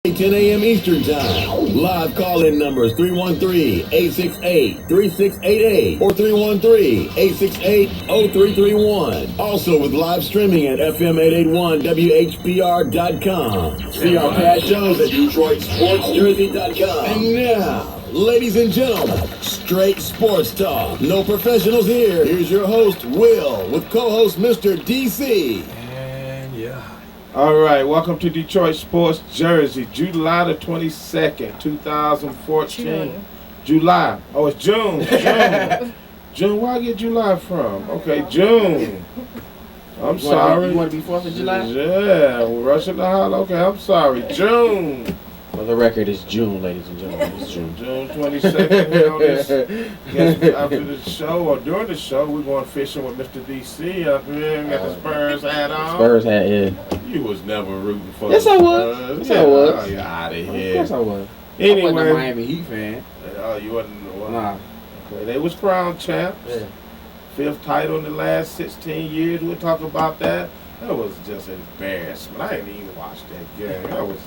10 a.m. Eastern Time. Live call-in numbers 313-868-3688 or 313-868-0331. Also with live streaming at FM881WHPR.com. See our past shows at DetroitSportsJersey.com. And now, ladies and gentlemen, straight sports talk. No professionals here. Here's your host, Will, with co-host Mr. DC. All right, welcome to Detroit Sports Jersey, July the 22nd, 2014. June. July. Oh, it's June. June, where I get July from? Okay, June. I'm sorry. You want to be 4th of July? Yeah, we're rushing the holler. Okay, I'm sorry. June. For the record, it's June, ladies and gentlemen. It's June. June 22nd. After the show or during the show, we're going fishing with Mr. DC up here. Got the Spurs hat on. Spurs hat, yeah. You was never rooting for Yes, the I Spurs. was. Yes, I was. Oh, you're out of Of here. course I was. Anyway. I wasn't a Miami Heat fan. Oh, you wasn't. Well, Nah. Okay, they was crowned champs. Yeah. 5th title in the last 16 years. We'll talk about that. That was just embarrassment. I didn't even watch that game. That was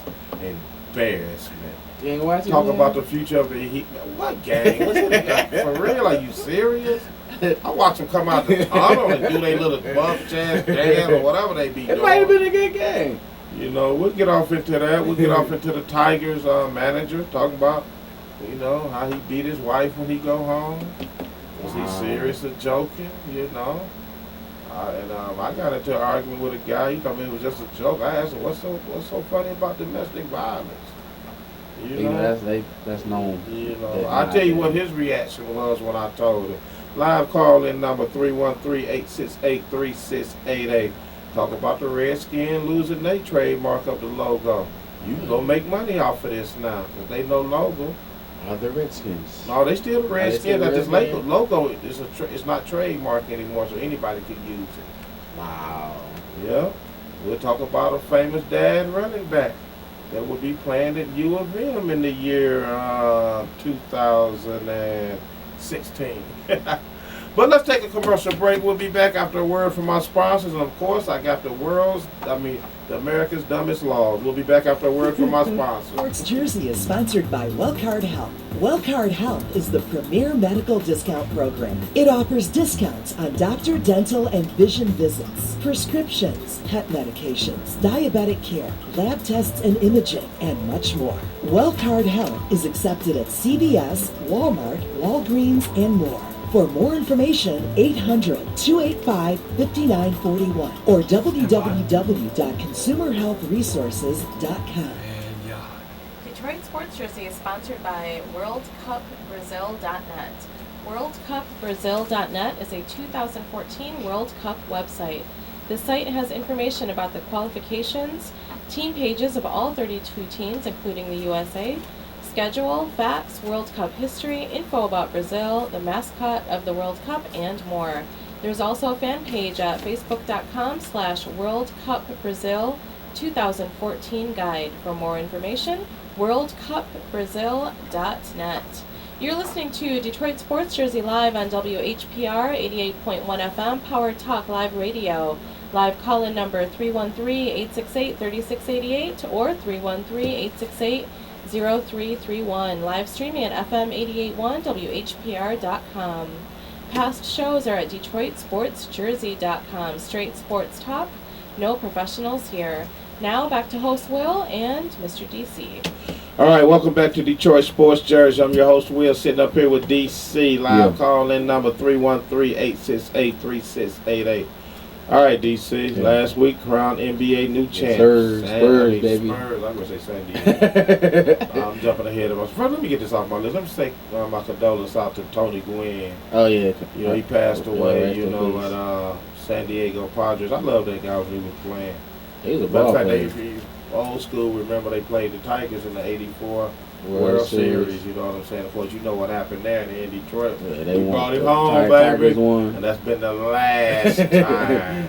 embarrassment. You ain't watching Talk it? about the future of the Heat. What game? What's it? For real? Are you serious? I watch them come out the tunnel and do their little bump, jazz, dance, or whatever they be doing. It might have been a good game. You know, we'll get off into that. We'll get off into the Tigers manager, talking about, you know, how he beat his wife when he go home. Was he serious or joking, you know? And I got into an argument with a guy. He told me it was just a joke. I asked him, what's so funny about domestic violence? You know, that's known. You know, I'll tell you what his reaction was when I told him. Live call-in number 313-868-3688. Talk about the Redskins losing their trademark of the logo. You can go make money off of this now because they no logo. The Redskins. No, they still the Redskins. That this Redskins? logo is it's not trademark anymore, so anybody can use it. Wow. Yeah. We'll talk about a famous dad running back that will be playing at U of M in the year 2016. But let's take a commercial break. We'll be back after a word from our sponsors. And of course, I got the America's Dumbest Laws. We'll be back after a word from our sponsors. Sports Jersey is sponsored by Wellcard Health. Wellcard Health is the premier medical discount program. It offers discounts on doctor, dental, and vision visits, prescriptions, pet medications, diabetic care, lab tests and imaging, and much more. Wellcard Health is accepted at CVS, Walmart, Walgreens, and more. For more information, 800-285-5941 or www.consumerhealthresources.com. Detroit Sports Jersey is sponsored by WorldCupBrazil.net. WorldCupBrazil.net is a 2014 World Cup website. The site has information about the qualifications, team pages of all 32 teams, including the USA, schedule, facts, World Cup history, info about Brazil, the mascot of the World Cup, and more. There's also a fan page at facebook.com/WorldCupBrazil 2014 guide. For more information, WorldCupBrazil.net. You're listening to Detroit Sports Jersey live on WHPR 88.1 FM Power Talk Live Radio. Live call-in number 313-868-3688 or 313-868-0331. Live streaming at FM881WHPR.com. Past shows are at DetroitSportsJersey.com. Straight sports talk, no professionals here. Now back to host Will and Mr. DC. All right, welcome back to Detroit Sports Jersey. I'm your host Will, sitting up here with DC. Live call-in number 313-868-3688. All right, DC. Yeah. Last week, crowned NBA new champs. Spurs, baby. Spurs. I'm going to say San Diego. I'm jumping ahead of us. First, let me get this off my list. Let me say my condolences out to Tony Gwynn. Oh, yeah. You know, he passed away, Rest you in know, peace. at San Diego Padres. I love that guy when he was playing. He was a Matter ball of fact, player. if you old school, remember they played the Tigers in the '84 World Series. You know what I'm saying? Of course, you know what happened there in Detroit. Yeah, they We brought it won. home, Tigers baby. won. And that's been the last time.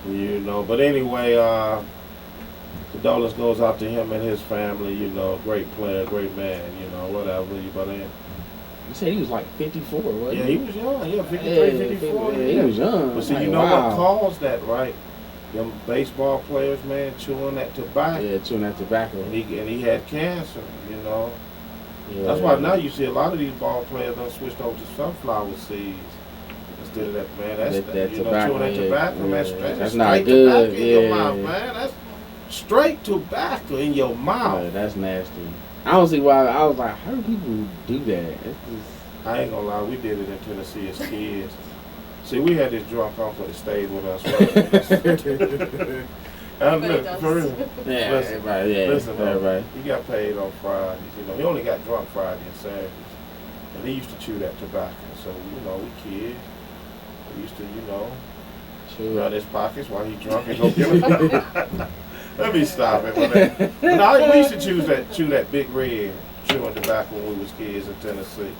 You know, but anyway, condolence goes out to him and his family. You know, great player, great man. You know, whatever. But You said he was like 54, wasn't yeah, he? he was young. Yeah, 53, 54. Yeah, he was young. But see, Like, you know wow. what caused that, right? them baseball players, man, chewing that tobacco. Yeah, chewing that tobacco. And he had cancer, you know. Yeah, That's why now you see a lot of these ball players done switched over to sunflower seeds instead of that, man. That's that you know, tobacco, chewing that tobacco, yeah. man. Straight, That's straight not good, tobacco in your yeah. mouth, man. That's straight tobacco in your mouth. Yeah, that's nasty. I don't see why. I was like, how do people do that? It's just, I ain't gonna lie, we did it in Tennessee as kids. See, we had this drunk uncle that stayed with us. Right? Everybody does. For real. yeah, Listen, everybody, yeah, Listen, though, everybody. he got paid on Fridays. You know, he only got drunk Friday and Saturdays, and he used to chew that tobacco. So you know, we kids, we used to, you know, run his pockets while he drunk and go get him. Let me stop it. No, we used to chew that big red chewing tobacco when we was kids in Tennessee.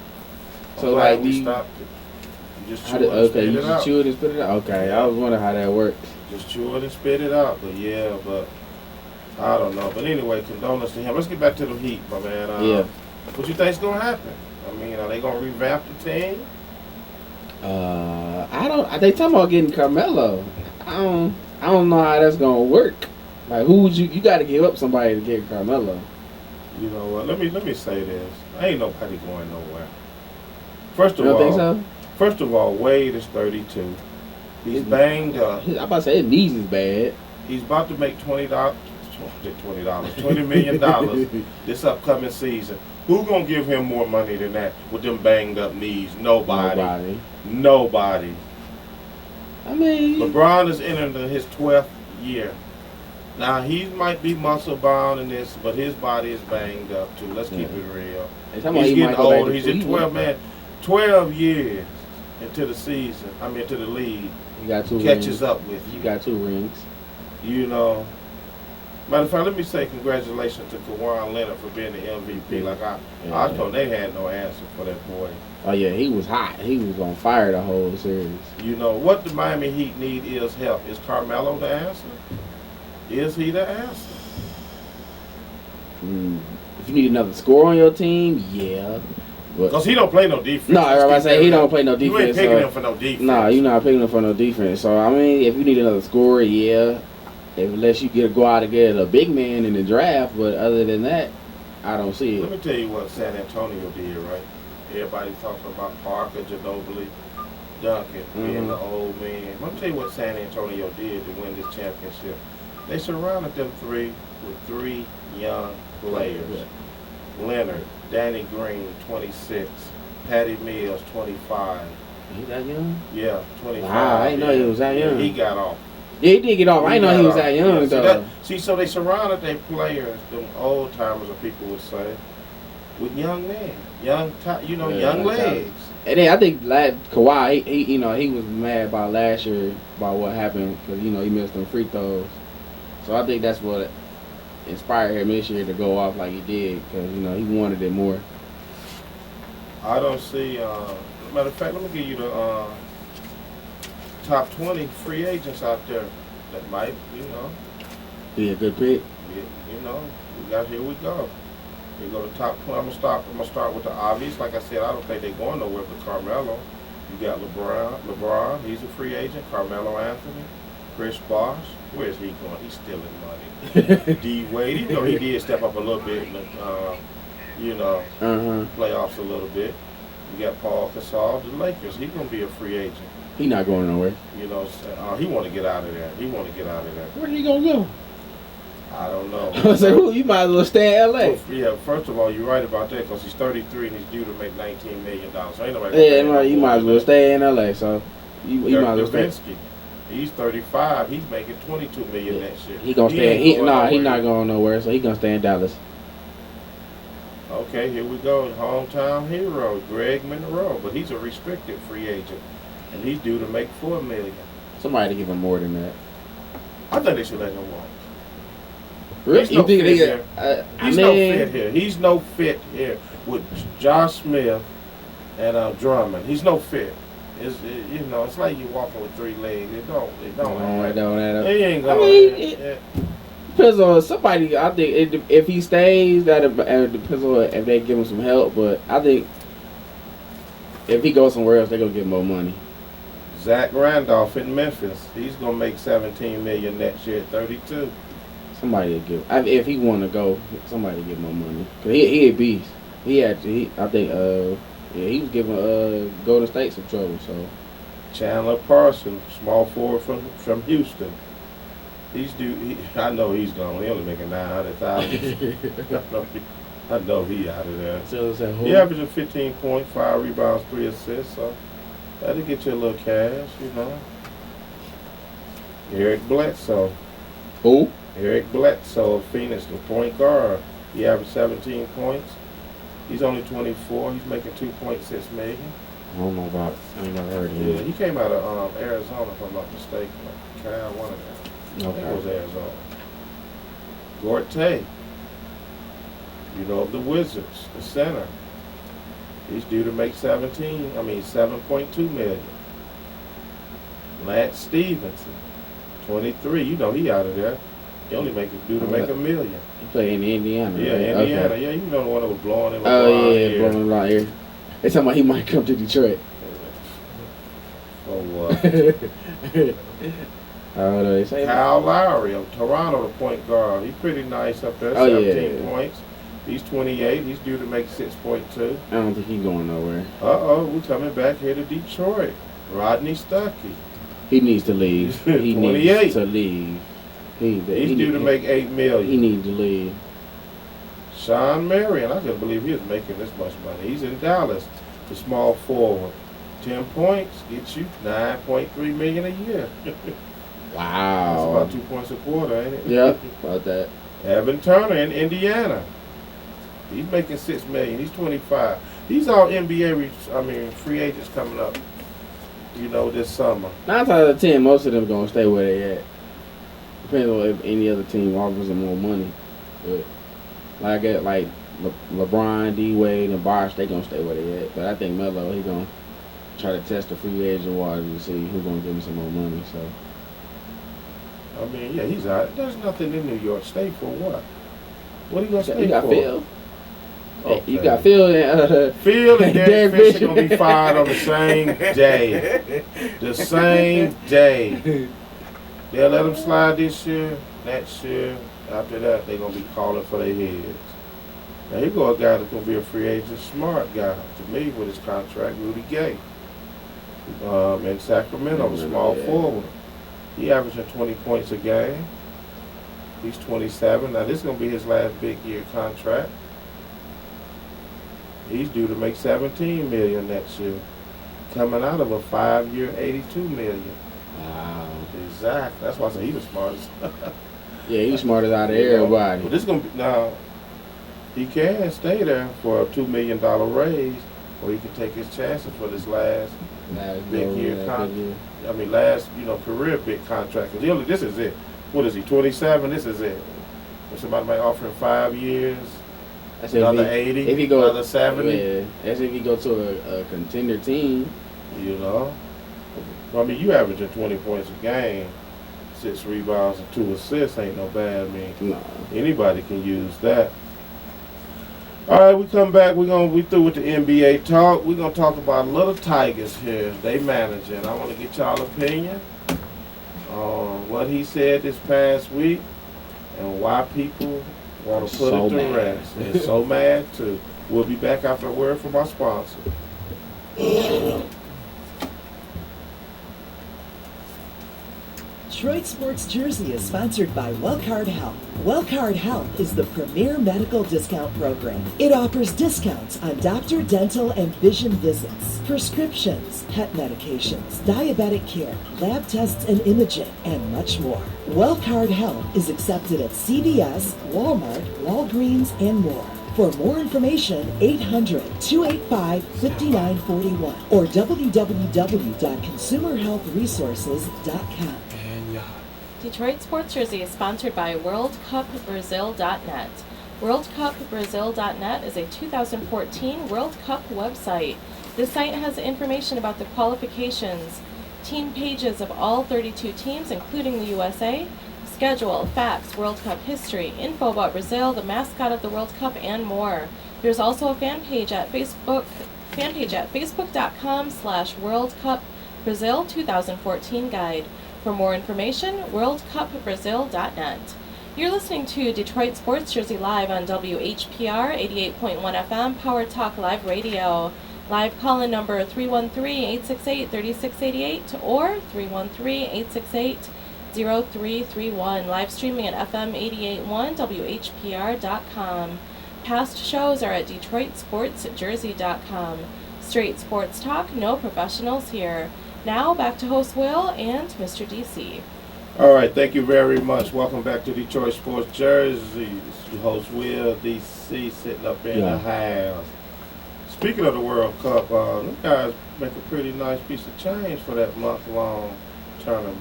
So, I'm glad like, we stopped it. You just chew it and okay, spit you it just out. chew it and spit it out. Okay, I was wondering how that works. Just chew it and spit it out. But yeah, but I don't know. But anyway, condolences to him. Let's get back to the Heat, my man. Yeah. What you think's gonna happen? I mean, are they gonna revamp the team? I don't. They talking about getting Carmelo. I don't know how that's gonna work. Like, who would you? You got to give up somebody to get Carmelo. You know what? Let me say this. Ain't nobody going nowhere. First You of don't all, think so? First of all, Wade is 32. He's banged up. I'm about to say his knees is bad. He's about to make $20 $20 million this upcoming season. Who gonna give him more money than that with them banged up knees? Nobody. I mean, LeBron is entering his 12th year. Now he might be muscle bound in this, but his body is banged up too. Let's keep it real. they talking about He's he getting might go back older. to He's in Cleveland. 12 years into the season. I mean, into the league. He got 2 Catches rings. up with He you. got 2 rings. You know. Matter of fact, let me say congratulations to Kawhi Leonard for being the MVP. Like I thought they had no answer for that boy. Oh yeah, he was hot. He was on fire the whole series. You know what the Miami Heat need is help. Is Carmelo the answer? Is he the answer? If you need another score on your team, yeah. But Because he don't play no defense. no, everybody say he don't play no You defense. ain't picking so- him for no defense. No, you're not picking him for no defense. So I mean, if you need another scorer, yeah. Unless you go out and get a big man in the draft, but other than that, I don't see Let it. me tell you what San Antonio did, right? Everybody talking about Parker, Ginobili, Duncan, being the old man. Let me tell you what San Antonio did to win this championship. They surrounded them three with 3 young players. Leonard, Danny Green, 26. Patty Mills, 25. He that young? Yeah, 25. Wow, I didn't know he was that young. He got off. Yeah, he did get off. I didn't know he was that young though. See, so they surrounded their players, them old timers, as people would say, with young men, young legs. And then I think Kawhi, he was mad about last year about what happened because he missed them free throws. So I think that's what inspired him this year to go off like he did because he wanted it more. I don't see. Matter of fact, let me give you the top 20 free agents out there that might, Be a good pick. Here we go. We go to top 20. I'm gonna start with the obvious. Like I said, I don't think they're going nowhere but Carmelo. You got LeBron, he's a free agent. Carmelo Anthony, Chris Bosh. Where's he going? He's stealing money. D Wade, even though he did step up a little bit in the, playoffs a little bit. You got Paul Gasol, the Lakers. He's gonna be a free agent. He not going nowhere. He want to get out of there. Where he gonna go? I don't know. I said, you might as well stay in LA. Yeah, first of all, you're right about that because he's 33 and he's due to make $19 million. So ain't nobody You might as well stay in LA. So you might as well stay. He's 35. He's making $22 million next year. He gonna stay. He's not going nowhere. So he gonna stay in Dallas. Okay, here we go. Hometown hero, Greg Monroe, but he's a restricted free agent, and he's due to make $4 million. Somebody to give him more than that. I think they should let him walk. Really? He's no fit here. He's no mean, fit here. He's no fit here with Josh Smith and Drummond. He's no fit. It's like you walking with 3 legs. It don't add up. He ain't going. Depends on somebody. I think if he stays, that depends on if they give him some help. But I think if he goes somewhere else, they're gonna get more money. Zach Randolph in Memphis. He's gonna make $17 million next year at 32. Somebody to give. If he want to go, somebody to give more money. Cause he a beast. I think yeah, he was giving Golden State some trouble. So Chandler Parsons, small forward from Houston. I know he's gone. He only making $900,000. I know he out of there. He averaging 15 points, 5 rebounds, 3 assists. So that'll get you a little cash, you know. Eric Bledsoe. Who? Eric Bledsoe of Phoenix, the point guard. He averaged 17 points. He's only 24. He's making $2.6 million. I don't know about. I ain't never heard of him. Yeah, he came out of Arizona, if I'm not mistaken. Cal, one of them. I think it was Arizona. Gortat, you know, of the Wizards, the center. He's due to make 7.2 million. Lance Stevenson, 23. You know he out of there. He only due to make $1 million. He played in Indiana. Yeah, right? Indiana. Okay. Yeah, you know the one that was blowing in LeBron blowing right here. They talking about he might come to Detroit. Oh, They say Kyle Lowry of Toronto, the point guard. He's pretty nice up there. 17 points. He's 28. He's due to make 6.2. I don't think he's going nowhere. We're coming back here to Detroit. Rodney Stuckey. He needs to leave. He 28. needs to leave. He's due to make $8 million. He needs to leave. Sean Marion, I couldn't believe he was making this much money. He's in Dallas, the small forward. 10 points gets you $9.3 million a year. Wow. That's about 2 points a quarter, ain't it? Yeah, about that. Evan Turner in Indiana. He's making $6 million. He's 25. These all NBA, free agents coming up, you know, this summer. 9 times out of 10, most of them gonna stay where they at. Depends on if any other team offers them more money. But like I get like LeBron, D Wade, and Bosh, they gonna stay where they at. But I think Melo, he gonna try to test the free agent waters to see who's gonna give him some more money. So. Yeah, he's out. There's nothing in New York State for what? What are you gonna stay for? You got Phil. Okay. You got Phil and Phil and Derek Fisher gonna be fired on the same day. The same day. They'll let them slide this year, next year. After that, they're gonna be calling for their heads. Now here go a guy that's gonna be a free agent, smart guy to me with his contract, Rudy Gay. In Sacramento, small forward. He averaging 20 points a game. He's 27. Now this is gonna be his last big year contract. He's due to make 17 million next year, coming out of a 5-year, 82 million. Wow. Exactly. That's why I say he was smart. Yeah, he's smartest out of everybody. But this is gonna be now. He can stay there for a $2 million raise, or he can take his chances for this last big year contract. Last career big contract. Because this is it. What is he? 27. This is it. If somebody might offer him 5 years. That's another 80, if he go, another 70. Yeah, that's if he go to a contender team. You averaging 20 points a game, 6 rebounds and 2 assists ain't no bad. Anybody can use that. All right, we come back. We through with the NBA talk. We're gonna talk about little Tigers here. They managing. I want to get y'all opinion on what he said this past week and why people want to put it to rest. They're so mad too. We'll be back after a word from our sponsor. Detroit Sports Jersey is sponsored by Wellcard Health. Wellcard Health is the premier medical discount program. It offers discounts on doctor, dental, and vision visits, prescriptions, pet medications, diabetic care, lab tests and imaging, and much more. Wellcard Health is accepted at CVS, Walmart, Walgreens, and more. For more information, 800-285-5941 or www.consumerhealthresources.com. Detroit Sports Jersey is sponsored by WorldCupBrazil.net. WorldCupBrazil.net is a 2014 World Cup website. This site has information about the qualifications, team pages of all 32 teams, including the USA, schedule, facts, World Cup history, info about Brazil, the mascot of the World Cup, and more. There's also a fan page at Facebook.com/World Cup Brazil 2014 guide. For more information, worldcupbrazil.net. You're listening to Detroit Sports Jersey Live on WHPR 88.1 FM Power Talk Live Radio. Live call-in number 313-868-3688 or 313-868-0331. Live streaming at FM 88.1 WHPR.com. Past shows are at DetroitSportsJersey.com. Straight sports talk, no professionals here. Now back to host Will and Mr. DC. All right, thank you very much. Welcome back to Detroit Sports Jersey. It's your host Will, DC, sitting up in the house. Speaking of the World Cup, you guys make a pretty nice piece of change for that month-long tournament.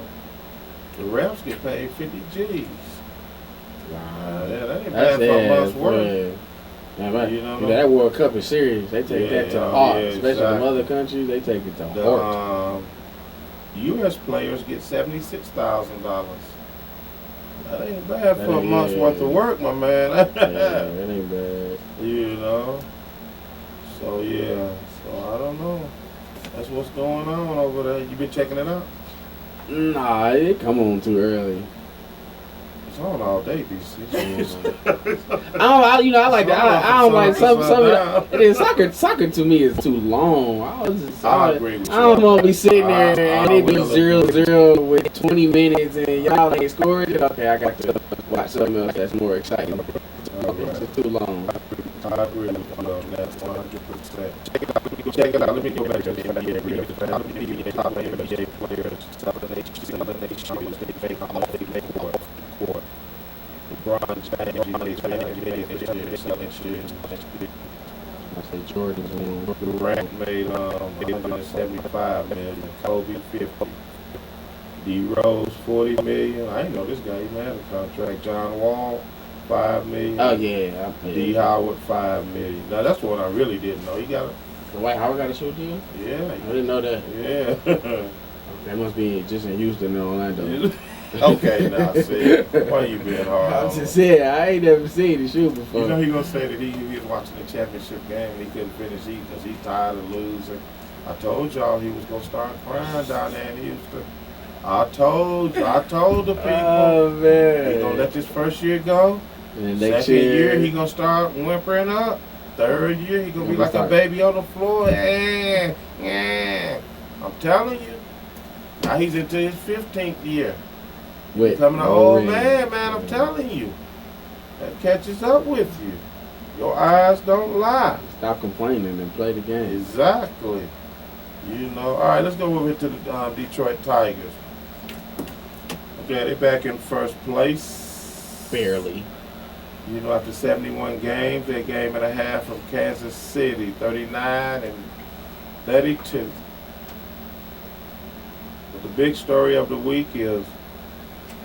The refs get paid 50 G's. Wow. Yeah, that ain't bad for a month's work. Yeah, right. You know, That World Cup is serious. They take that to heart, especially exactly. from other countries. They take it to heart. U.S. players get $76,000. That ain't bad for a month's worth of work, my man. Yeah, that ain't bad. You know. So yeah. So I don't know. That's what's going on over there. You been checking it out? Nah, it come on too early. It's on all day, BC. I like that. I don't like some of that. It is soccer to me is too long. I agree with you. I don't want to be sitting there and it be 0-0 with 20 minutes and y'all ain't scored it. Okay, I got to watch something else that's more exciting. It's just too long. I agree with you on that 100%. Check it out. Let me go back to the NBA. The top NBA players, selling their shoes, they make all they make for the court. LeBron James, he makes $1 this year, selling shoes. I say Jordan's one. Durant made $175 million. Kobe 50. D Rose 40 million. I didn't know this guy even had a contract. John Wall $5 million. Oh yeah. D Howard $5 million. Now that's one I really didn't know. He got a Dwight Howard got a show deal? Yeah. I didn't know that. Yeah. That must be just in Houston and Orlando. Okay, now see. Why you being hard? I'm just saying, I ain't never seen the shoe before. You know he gonna say that he was watching the championship game and he couldn't finish eating because he's tired of losing. I told y'all he was gonna start crying down there in Houston. I told the people. Oh man. He gonna let this first year go. And Second year he gonna start whimpering up. Third year he gonna be like a baby on the floor. Yeah. I'm telling you. Now he's into his 15th year. Becoming an old man, I'm telling you. That catches up with you. Your eyes don't lie. Stop complaining and play the game. Exactly. You know. All right, let's go over to the Detroit Tigers. Okay, they're back in first place. Barely. You know, after 71 games, they're a game and a half from Kansas City, 39-32. But the big story of the week is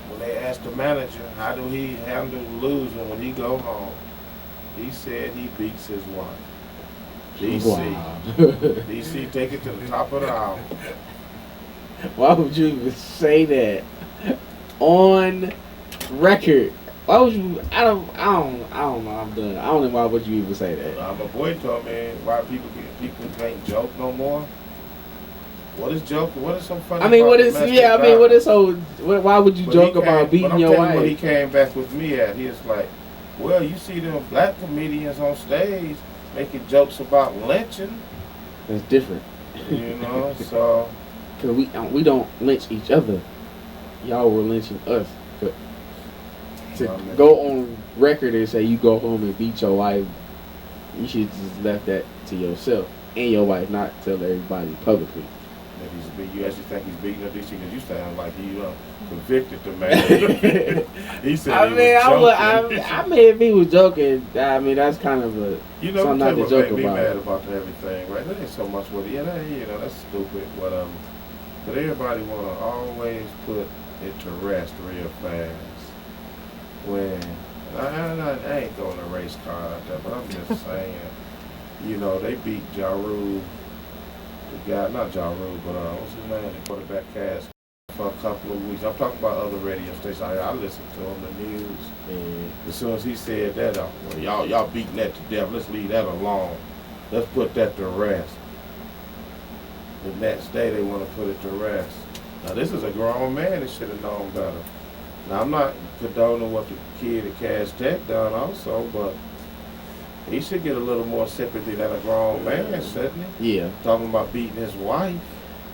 when they asked the manager, how do he handle losing when he go home? He said he beats his wife. DC. Wow. DC, take it to the top of the hour. Why would you even say that on record? Why would you? I don't know. I'm done. I don't know why would you even say that. My boy told me why people can't joke no more. What is joke? What is so funny? I mean, what is so? Why would you joke about beating your wife? What he came back with me at, he was like, "Well, you see them black comedians on stage making jokes about lynching. That's different. You know, so because we don't lynch each other. Y'all were lynching us, but to go on record and say you go home and beat your wife, you should just left that to yourself and your wife, not tell everybody publicly. You actually think he's beating her, DC? Because you sound like he convicted the man. He said I mean, if he was joking, I mean, that's kind of a something not to joke about. Mad about everything, right? That ain't so much what that's stupid. But everybody want to always put it to rest real fast. When I ain't throwing a race car out there, but I'm just saying, they beat Ja Rule. The guy, not Ja Rule, but what's his name? The quarterback cast for a couple of weeks. I'm talking about other radio stations. I listen to them, the news. And as soon as he said that, well, y'all beating that to death. Let's leave that alone. Let's put that to rest. The next day they want to put it to rest. Now this is a grown man that should have known better. Now I'm not condoning what the kid at Cass Tech done also, but he should get a little more sympathy than a grown man, shouldn't he? Yeah. Talking about beating his wife.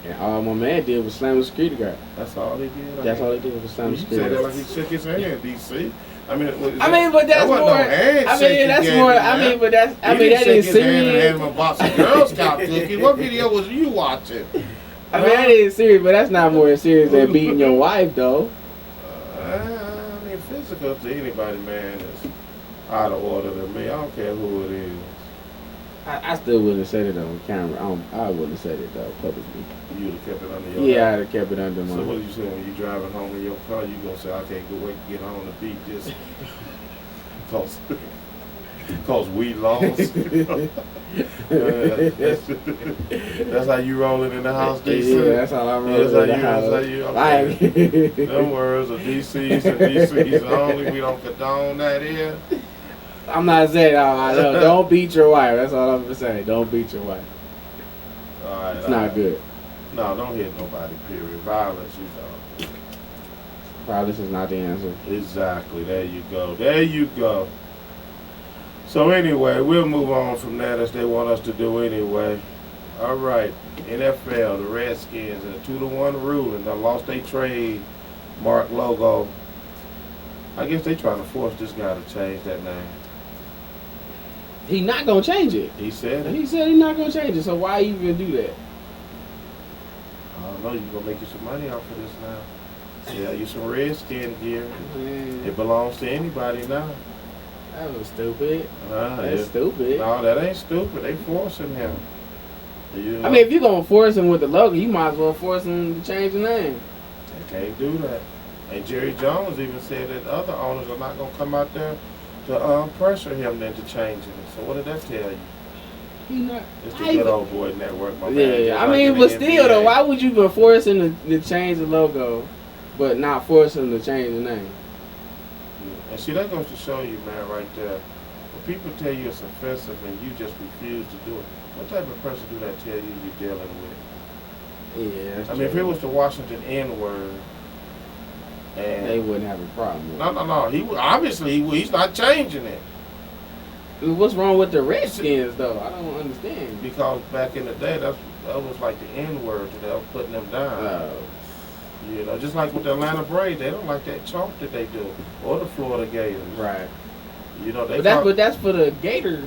And all my man did was slam the security guard. That's all he did. That's all he did was slam the You security said that guard. like he shook his hand, DC. I mean, but that's more. No handshake that's he more. gave him, man. But that's. He didn't That shake is his hand and hand serious. him a box of Girl Scout cookies. What video was you watching? That is serious, but that's not more serious than beating your wife, though. I mean, physical to anybody, man, is out of order to me. I don't care who it is. I still wouldn't have said it on camera. I wouldn't have said it though publicly. You would have kept it under your Yeah, I'd have kept it under So my. what are you saying when you driving home in your car? You gonna say, I can't go wait to get home to beat this cause we lost. That's how you rolling in the house, DC. Yeah, that's how I'm rolling in the house. That's how you. Okay. Them words are DC's and DC's only. We don't condone that here. I'm not saying don't beat your wife. That's all I'm gonna say. Don't beat your wife. All right, It's not good. No, don't hit nobody. Period. Violence, Violence is not the answer. Exactly. There you go. There you go. So anyway, we'll move on from that as they want us to do anyway. All right. NFL, the Redskins, in a 2-1 ruling. They lost their trademark logo. I guess they trying to force this guy to change that name. He not gonna change it. He said it. He said he's not gonna change it. So why even do that? I don't know. You gonna make you some money off of this now? Yeah, you some Redskin gear. Man, It belongs to anybody now. that was stupid. That's Yeah. stupid. No, that ain't stupid. They forcing him. You know, I mean, if you're gonna force him with the logo, you might as well force him to change the name. they can't do that. And Jerry Jones even said that other owners are not gonna come out there to pressure him then to change it. So what did that tell you? He not. It's the good old boy network, my man. Yeah, Just I like mean, in but the still NBA. though, why would you even force him to change the logo, but not force him to change the name? And see, that goes to show you, man, right there. When people tell you it's offensive and you just refuse to do it, what type of person do that tell you you're dealing with? Yeah, that's I mean, if true. it was the Washington N-word, and they wouldn't have a problem with no, he's not changing it. it. What's wrong with the Redskins though? I don't understand. Because back in the day, that was like the N-word that was putting them down. You know, just like with the Atlanta Braves, they don't like that chalk that they do, or the Florida Gators. Right. You know, they. But that's for the Gator.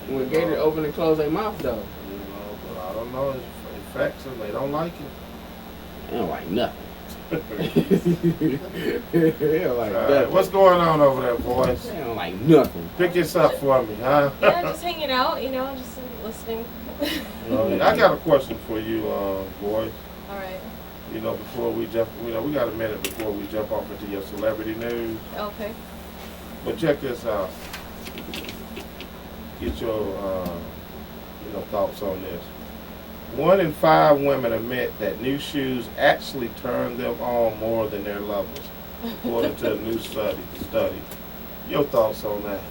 When Gator open and close their mouth though. You know, but I don't know. It affects them. They don't like it. They don't like nothing. They don't like nothing. What's going on over there, boys? They don't like nothing. Pick this up for me, huh? Yeah, just hanging out, just listening. I got a question for you, boys. All right. Before we jump, we got a minute before we jump off into your celebrity news. Okay. But check this out. Get your, thoughts on this. 1 in 5 women admit that new shoes actually turn them on more than their lovers, according to a new study. Your thoughts on that?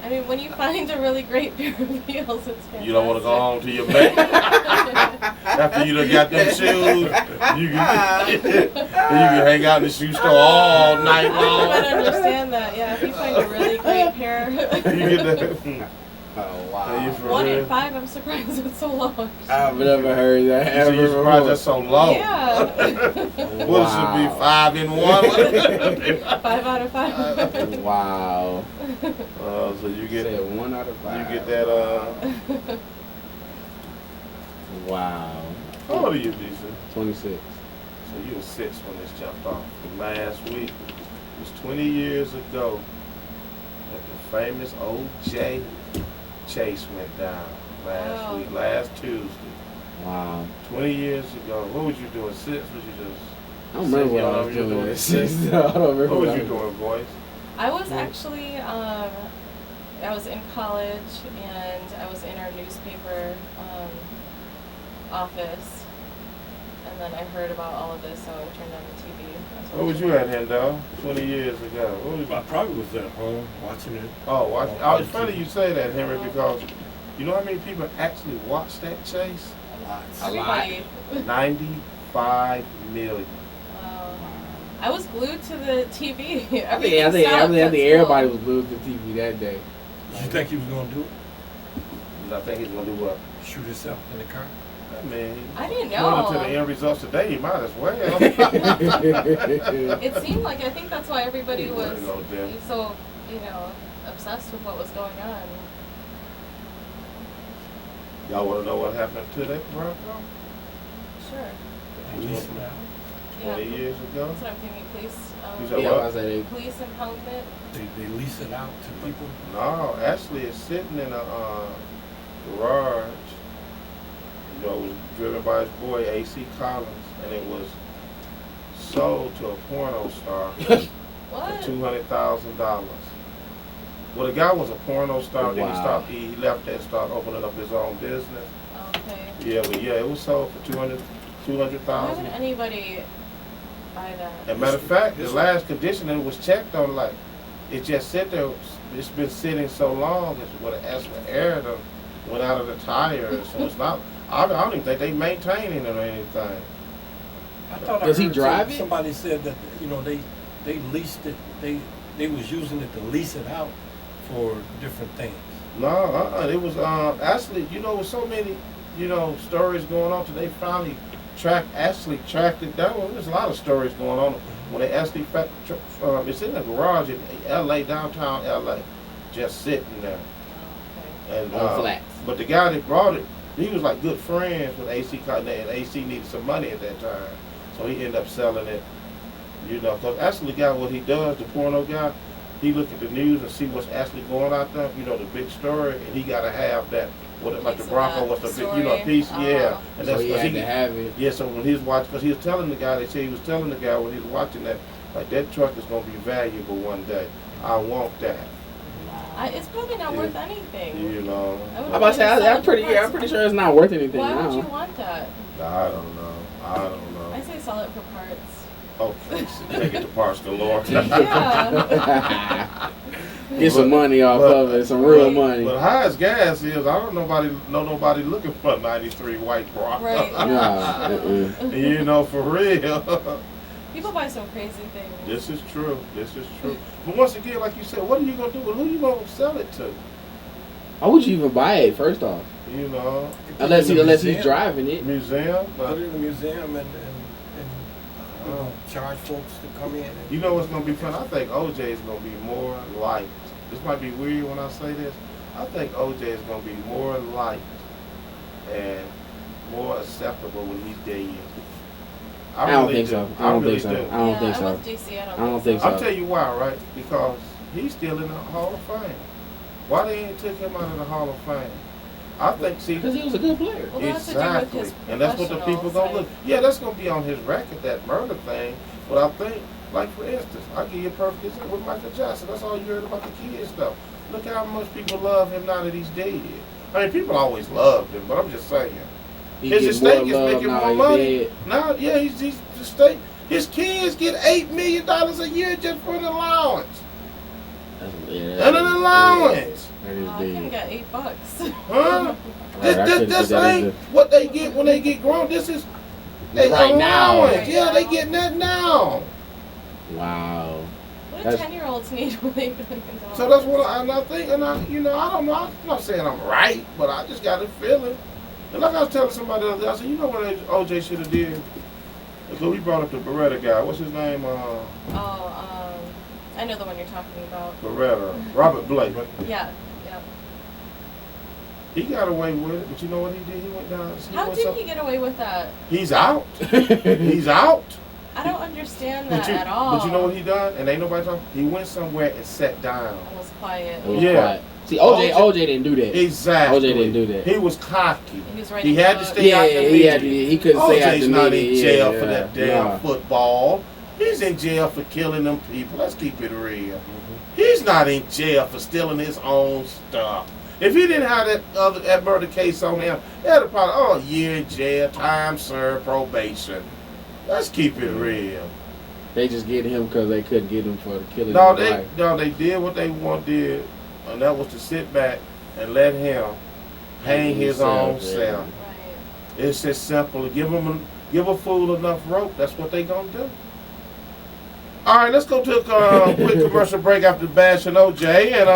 I mean, when you find a really great pair of heels, it's fantastic. You don't want to go home to your mate after you done got them shoes. You can hang out in the shoe store all night I don't long. even understand that. Yeah, if you find a really great pair. You get that. Oh Are you for 1 in real? 5, I'm surprised it's so low. I've never heard that So ever you surprised before. that's so low? Yeah. What it should be 5 in 1? 5 out of 5. Wow. So you get Said 1 out of 5. you get that Wow. How old are you, DC? 26. So you were 6 when this jumped off. And last week it was 20 years ago that the famous O.J. Chase went down last Tuesday. Wow. 20 years ago. What was you doing? 6? Was you just? I don't remember what I was doing. I don't remember What was I you doing, boys? I was actually, I was in college and I was in our newspaper office. And then I heard about all of this, so I turned on the TV. What was you at, Hendo? 20 years ago. What was you? I probably was at home watching it. Oh, watch. Oh, it's funny you say that, Henry, because you know how many people actually watched that chase? Lots. Everybody. 95 million. I was glued to the TV. I think everybody was glued to TV that day. You think he was gonna do it? I think he's gonna do what? Shoot himself in the car? I mean, I didn't according to the know. end results today, he might as well. It seemed like, I think that's why everybody There was you go, Jim. so, obsessed with what was going on. Y'all want to know what happened to that Bronco? Sure. They leased it out. 20 years ago? That's what I'm thinking. Police, You said Yeah, what? I said police impoundment. They lease it out to people. No, actually, it's sitting in a garage. You know, it was driven by his boy A.C. Collins, and it was sold to a porno star What? for $200,000. Well, the guy was a porno star. Then Wow. he left that and started opening up his own business. Okay. Yeah, but yeah, it was sold for Why would $200,000. anybody buy that? As a matter of fact, the last condition it was checked on, like, it just sit there. It's been sitting so long, it's with an extra air that went out of the tires. So it's not. I don't even think they maintaining it or anything. I thought Does I he heard drive it? somebody said that they leased it. They was using it to lease it out for different things. No, it was actually, with so many, stories going on today. Finally tracked it down. There's a lot of stories going on when they actually it's in a garage in L.A., downtown L.A., just sitting there. Oh, And On flats. but the guy that brought it, he was like good friends with AC Cotton, and AC needed some money at that time, so he ended up selling it. Because actually, the guy, what he does, the porno guy, he look at the news and see what's actually going out there. The big story, and he gotta have that. Like the Piece of Bronco that was the big, story. piece, yeah. And So that's he because had to have it. yeah. So when he was watching, because he was telling the guy, they say he was telling the guy when he was watching that, like that truck is gonna be valuable one day. I want that. it's probably not worth anything. You know. I would I'm about to say, probably sell I'm it for pretty parts. sure it's not worth anything Why would you now. want that? I don't know. I say sell it for parts. Okay, so take it to parts galore. Yeah. Get some money off of it, some real money. But high as gas is, I don't know nobody looking for a 93 white Bronco. Right. Nah, For real. People buy some crazy things. This is true. But once again, like you said, what are you gonna do? Who you gonna sell it to? Why would you even buy it first off? Unless he's driving it. Museum. Put it in the museum and charge folks to come in. You know what's gonna be fun? I think OJ is gonna be more liked. This might be weird when I say this. I think OJ is gonna be more liked and more acceptable when he's dead. I don't think so. I don't really think so. do. I don't think I'm so. with DC. I don't think so. I'll tell you why, right? Because he's still in the Hall of Fame. Why they ain't took him out of the Hall of Fame? I think, Because he was a good player. Well, that has to do with exactly. his And that's what the people professional gonna look. Yeah, that's gonna be on his record, that murder thing. But I think, like for instance, I'll give you a perfect example with Michael Jackson. That's all you heard about the kid stuff. Look how much people love him now that he's dead. I mean, people always loved him, but I'm just saying. He His get estate more is love making now more he's money. dead. Now, yeah, he's the estate. His kids get $8 million a year just for an allowance. And an allowance. That is I can big. get $8. Huh? Right, This ain't what they get when they get grown. This is Right now. allowance. Right Yeah, now. they getting that now. Wow. What do That's- 10-year-olds need when they $1 million? So that's what I think, and I don't know. I'm not saying I'm right, but I just got a feeling. And like I was telling somebody the other day, I said, you know what OJ should have did? So we brought up the Beretta guy. What's his name? I know the one you're talking about. Beretta. Robert Blake. Yeah. He got away with it, but you know what he did? He went down. How did he get away with that? He's out. He's out. I don't understand that But at all. you know what he done? And ain't nobody talking. He went somewhere and sat down. And was quiet. It was Yeah. quiet. See, OJ didn't do that. Exactly. OJ didn't do that. He was cocky. He was writing He had to books. stay out the media. he couldn't stay out OJ's the not media. in jail Yeah, for that damn nah. football. He's in jail for killing them people. Let's keep it real. He's not in jail for stealing his own stuff. If he didn't have that murder case on him, they'd have probably, year in jail, time served, probation. Let's keep it real. They just get him because they couldn't get him for the killing. No, of his wife. they did what they did, and that was to sit back and let him hang his own himself, yeah. self. Right. It's just simple. Give a fool enough rope. That's what they gonna do. All right, let's go to a quick commercial break after bashing OJ, and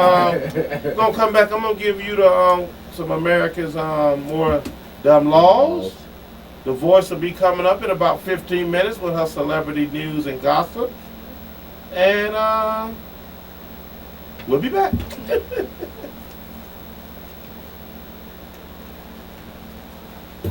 we're gonna come back. I'm gonna give you the some America's more dumb laws. The Voice will be coming up in about 15 minutes with her celebrity news and gossip, and we'll be back.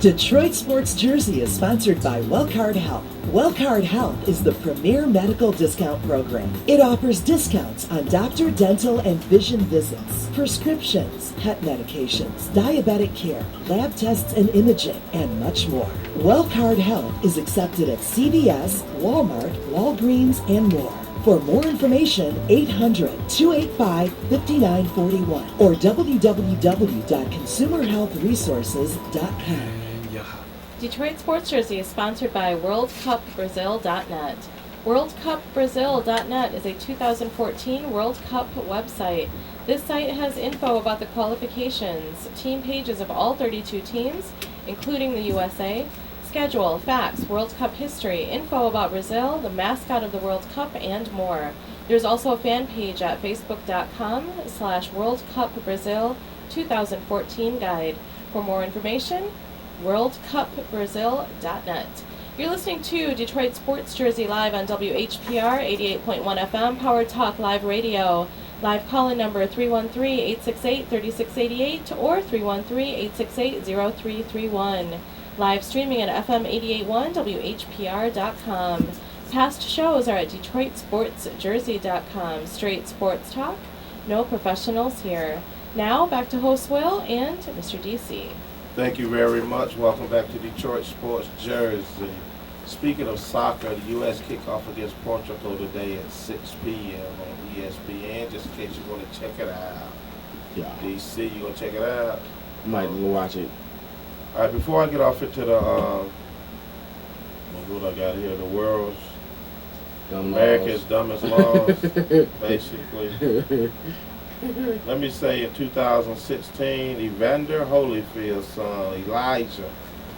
Detroit Sports Jersey is sponsored by Wellcard Health. Wellcard Health is the premier medical discount program. It offers discounts on doctor, dental, and vision visits, prescriptions, pet medications, diabetic care, lab tests and imaging, and much more. Wellcard Health is accepted at CVS, Walmart, Walgreens, and more. For more information, 800-285-5941 or www.consumerhealthresources.com. Detroit Sports Jersey is sponsored by WorldCupBrazil.net. WorldCupBrazil.net is a 2014 World Cup website. This site has info about the qualifications, team pages of all 32 teams, including the USA, schedule, facts, World Cup history, info about Brazil, the mascot of the World Cup, and more. There's also a fan page at facebook.com/WorldCupBrazil 2014 guide. For more information, WorldCupBrazil.net. You're listening to Detroit Sports Jersey live on WHPR 88.1 FM, Power Talk Live Radio. Live call-in number 313-868-3688 or 313-868-0331. Live streaming at FM 88.1 WHPR.com. Past shows are at DetroitSportsJersey.com. Straight sports talk, no professionals here. Now, back to host Will and Mr. DC. Thank you very much. Welcome back to Detroit Sports Jersey. Speaking of soccer, the U.S. kickoff against Portugal today at 6 p.m. on ESPN, just in case you want to check it out. Yeah. DC, you going to check it out? Might go watch it. All right, before I get off into the, what I got here, the world's, America's dumbest laws, basically. Let me say in 2016, Evander Holyfield's son, Elijah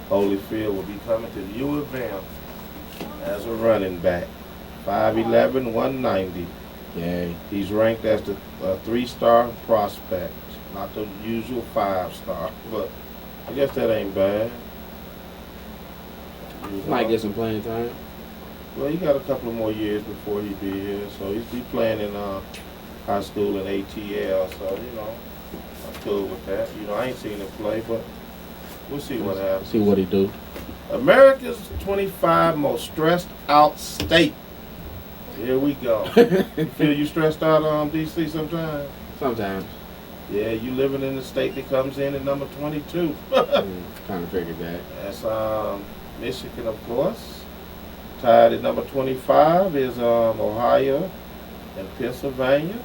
Holyfield, will be coming to the U of M as a running back. 5'11", 190. Yay. He's ranked as the 3-star prospect, not the usual 5-star, but I guess that ain't bad. Might get some playing time. Well, he got a couple of more years before he be here, so he's be playing in high school and ATL, so, I'm cool with that. I ain't seen him play, but we'll see what happens. See what he do. America's 25 most stressed out state. Here we go. You feel you stressed out on DC sometimes? Sometimes. Yeah, you living in the state that comes in at number 22. Kind of figured that. That's Michigan, of course. Tied at number 25 is Ohio and Pennsylvania.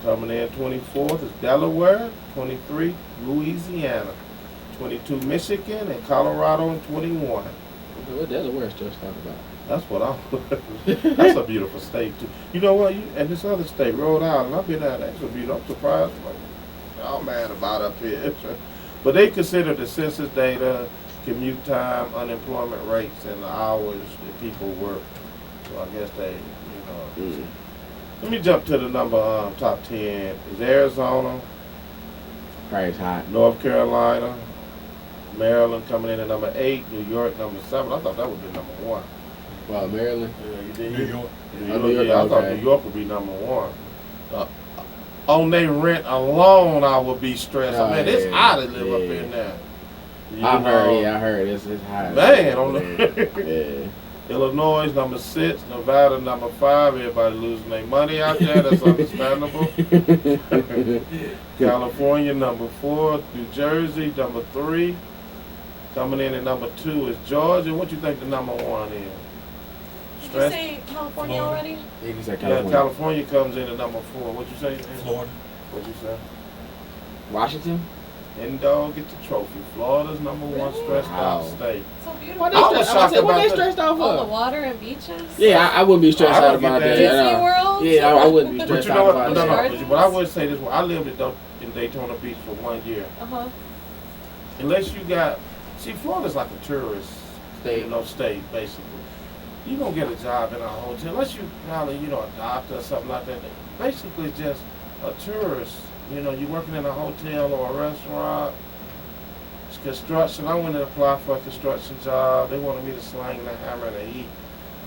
Coming in 24th is Delaware. 23, Louisiana. 22, Michigan, and Colorado in 21. What Delaware stressed out about? That's what that's a beautiful state, too. You know what? And this other state, Rhode Island, I've been out there. It's beautiful. I'm surprised. Y'all mad about up here. But they consider the census data, commute time, unemployment rates, and the hours that people work. So I guess they, Let me jump to the number top 10. Is Arizona, Probably hot. North Carolina, Maryland coming in at number 8, New York number 7. I thought that would be number 1. Well, Maryland. Yeah, you did. New York. New York, I thought okay. New York would be number 1. On their rent alone, I would be stressed. Oh, Man, it's yeah, hot to live up yeah. in there. I heard. It's hot. Man, Yeah. Illinois number 6, Nevada number 5. Everybody losing their money out there. That's understandable. California number 4, New Jersey number 3. Coming in at number 2 is Georgia. What you think the number 1 is? Did you say California already? You said Yeah, California. California comes in at number 4. What you say? Florida. What you say? Washington? And dog get the trophy. Florida's number 1 stressed out Wow. state. So beautiful. What I was shocked What about they that. stressed out All the for? water and beaches. Yeah, I wouldn't be stressed I out don't get about that. that. Disney World. Yeah, I wouldn't be But stressed you know out what? about No, that. no. But I would say this: I lived in Daytona Beach for 1 year. Uh-huh. unless you got, see, Florida's like a tourist state basically. You don't get a job in a hotel unless you probably, a doctor or something like that. Basically, just a tourist. You working in a hotel or a restaurant. It's construction. I went to apply for a construction job. They wanted me to sling the hammer and the heat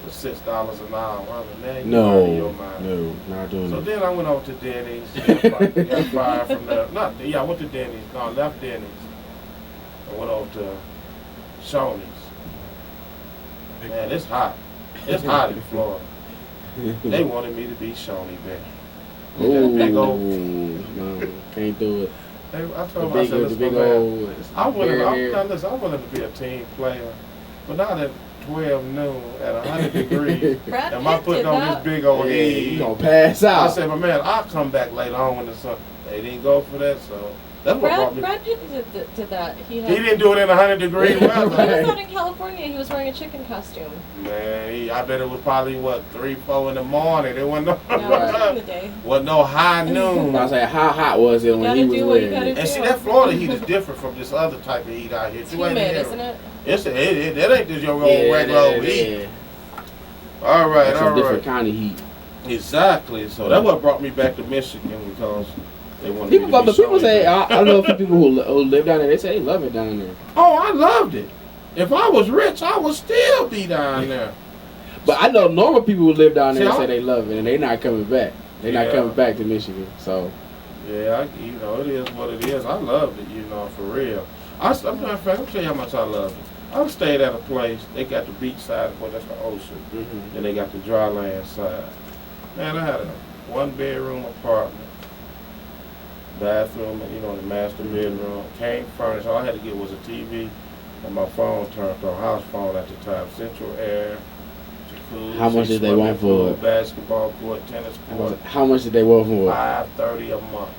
for $6 an hour. I mean, man, no, not doing so it. then I went over to Denny's. Got fired from there. I went to Denny's. No, I left Denny's. I went over to Shoney's. Man, it's hot. It's hot in Florida. They wanted me to be Shoney there. Oh, no, can't do it. I told myself, I wanted to be a team player, but not at 12 noon at 100 degrees. Am I putting on this big old head? You gonna pass out. I said, but man, I'll come back later on when the sun. They didn't go for that, so that's what brought me. Brad Pitt did that. He didn't do it in 100 degree weather. He was out in California. He was wearing a chicken costume. Man, I bet it was probably 3, 4 in the morning. It wasn't during the day. Wasn't no high noon. I was like, how hot was it when he was wearing it? And see, that Florida heat is different from this other type of heat out here. It's humid, isn't it? It ain't just your old regular heat. All right, That's a different kind of heat. Exactly. So that's what brought me back to Michigan because they wanted people say, I know a few people who live down there. They say they love it down there. Oh, I loved it. If I was rich, I would still be down there. But I know normal people who live down there say they love it, and they're not coming back. They're not coming back to Michigan. So. Yeah, it is what it is. I loved it, for real. I'll tell you how much I loved it. I stayed at a place. They got the beach side, of course, that's the ocean. Mm-hmm. And they got the dry land side. Man, I had a 1-bedroom apartment. Bathroom, the master bedroom. Came furnished. All I had to get was a TV and my phone turned on. House phone at the time. Central air. Jacuzzi, how much did they want for it? Basketball court, tennis court. How much did they want for it? $530 a month.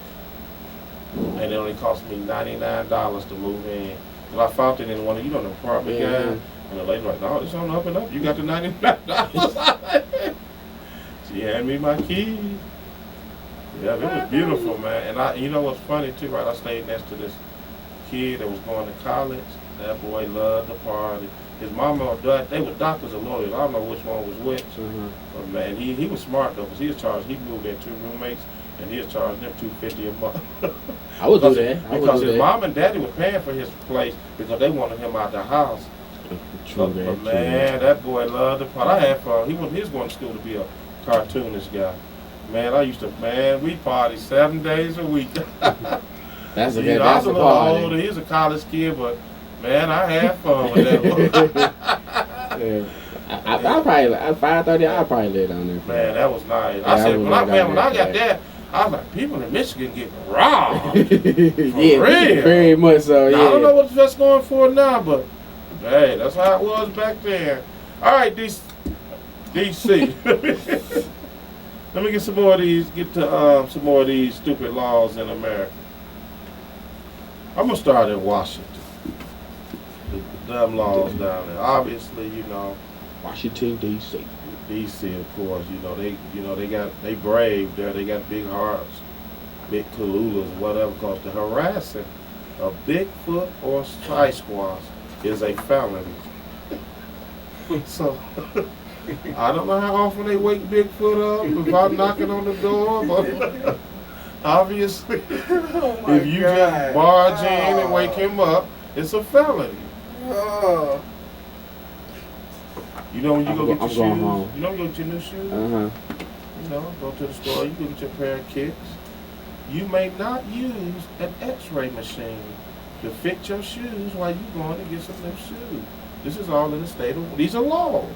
And it only cost me $99 to move in. And I found it in one of the apartment guys. And the lady like, no, it's on up and up. You got the $99. She handed me my keys. Yeah, it was beautiful, man. And you know what's funny too, right? I stayed next to this kid that was going to college. That boy loved the party. His mama or dad, they were doctors or lawyers. I don't know which one was which. Mm-hmm. But man, he was smart though, because he was charged. He moved in 2 roommates, and he was charging them $250 a month. I would do that. Because his mom and daddy were paying for his place because they wanted him out the house. But man, that boy loved the party. I had fun. He was going to school to be a cartoonist guy. Man, we party 7 days a week. That's a good party. Older. He was a college kid, but man, I had fun with that. I probably at 5:30. I probably lay down there. Man, that was nice. I said when I got there, I was like, people in Michigan getting robbed. Yeah, real. Very much so. Yeah. Now, I don't know what that's going for now, but hey, that's how it was back then. All right, DC. Let me get some more of these. Get to some more of these stupid laws in America. I'm gonna start in Washington. The dumb laws down there. Obviously, Washington D.C. D.C. of course. They brave there. They got big hearts, big kalulas, whatever. Because the harassing of Bigfoot or Sasquatch is a felony. So. I don't know how often they wake Bigfoot up without knocking on the door, but obviously, if you just barge in and wake him up, it's a felony. When you go get your shoes, home. You go get your new shoes. Go to the store, you go get your pair of kicks. You may not use an X-ray machine to fit your shoes while you're going to get some new shoes. This is all in the state of. These are laws.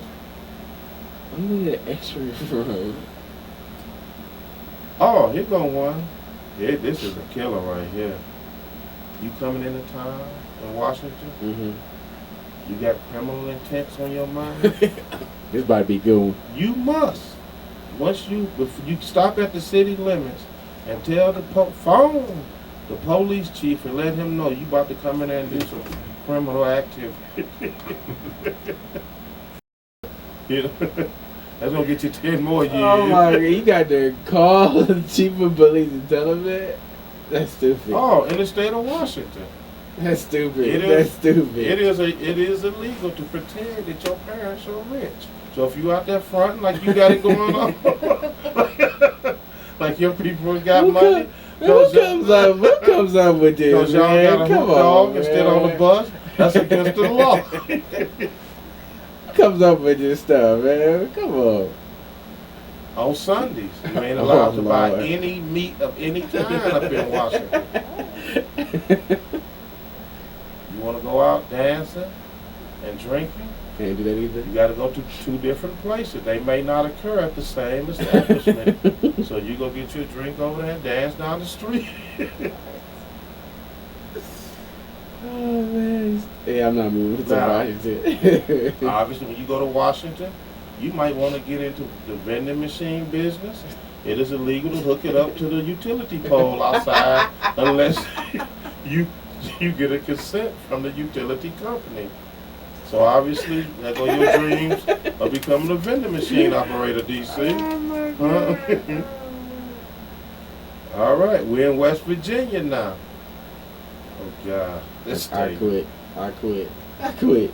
I'm gonna get an X-ray from. Oh, here go one. Yeah, this is a killer right here. You coming into town in Washington? Mm-hmm. You got criminal intents on your mind? This might be good. You must. If you stop at the city limits and tell the phone the police chief and let him know you about to come in there and do some criminal activity. That's gonna get you 10 more years. Oh my God, you got to call the chief of police and tell him that? That's stupid. Oh, in the state of Washington. That's stupid. It That's is- stupid. It is illegal to pretend that your parents are rich. So if you out there fronting like you got it going on, like your people got money, Who comes up with this, because y'all man? got a Come hoot dog on, instead on the man. bus, that's against the law. Who comes up with this stuff, man? Come on. On Sundays, you ain't allowed to buy Lord. any meat of any kind up in Washington. You want to go out dancing and drinking? Can't do that either. You got to go to 2 different places. They may not occur at the same establishment. So you go get your drink over there and dance down the street. Oh man. Yeah, I'm not moving to Nah. Washington. Obviously, when you go to Washington, you might want to get into the vending machine business. It is illegal to hook it up to the utility pole outside unless you get a consent from the utility company. So obviously, there go your dreams of becoming a vending machine operator, DC. Huh? All right, we're in West Virginia now. Oh God, this I state. quit.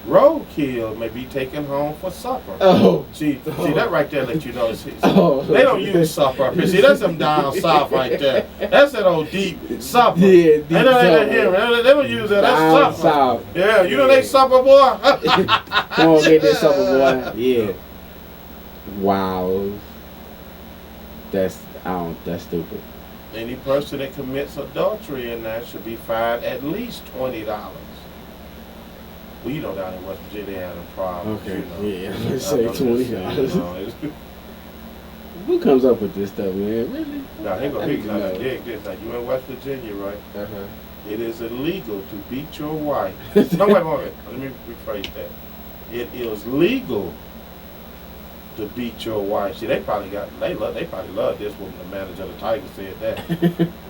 Roadkill may be taken home for supper. Oh. See that right there let you know. Oh. They don't use supper up here. See, that's them down south right there. That's that old deep supper. Yeah, deep They don't, supper. they don't use that. That's Down supper. south. Yeah, you know they supper, boy. Come on, get this supper, boy. Yeah. Wow. That's stupid. Any person that commits adultery in that should be fined at least $20. Well, you know, down in West Virginia, they have them problems. Okay, You know. yeah, let's say I'm just saying, $20. you know, it's- Who comes up with this stuff, man? Really? Now, here go, I here need to go. Now, know. dig this. Now, you in West Virginia, right? Uh-huh. It is illegal to beat your wife. No, wait. Let me rephrase that. It is legal to beat your wife. See, they probably love this when the manager of the Tigers said that.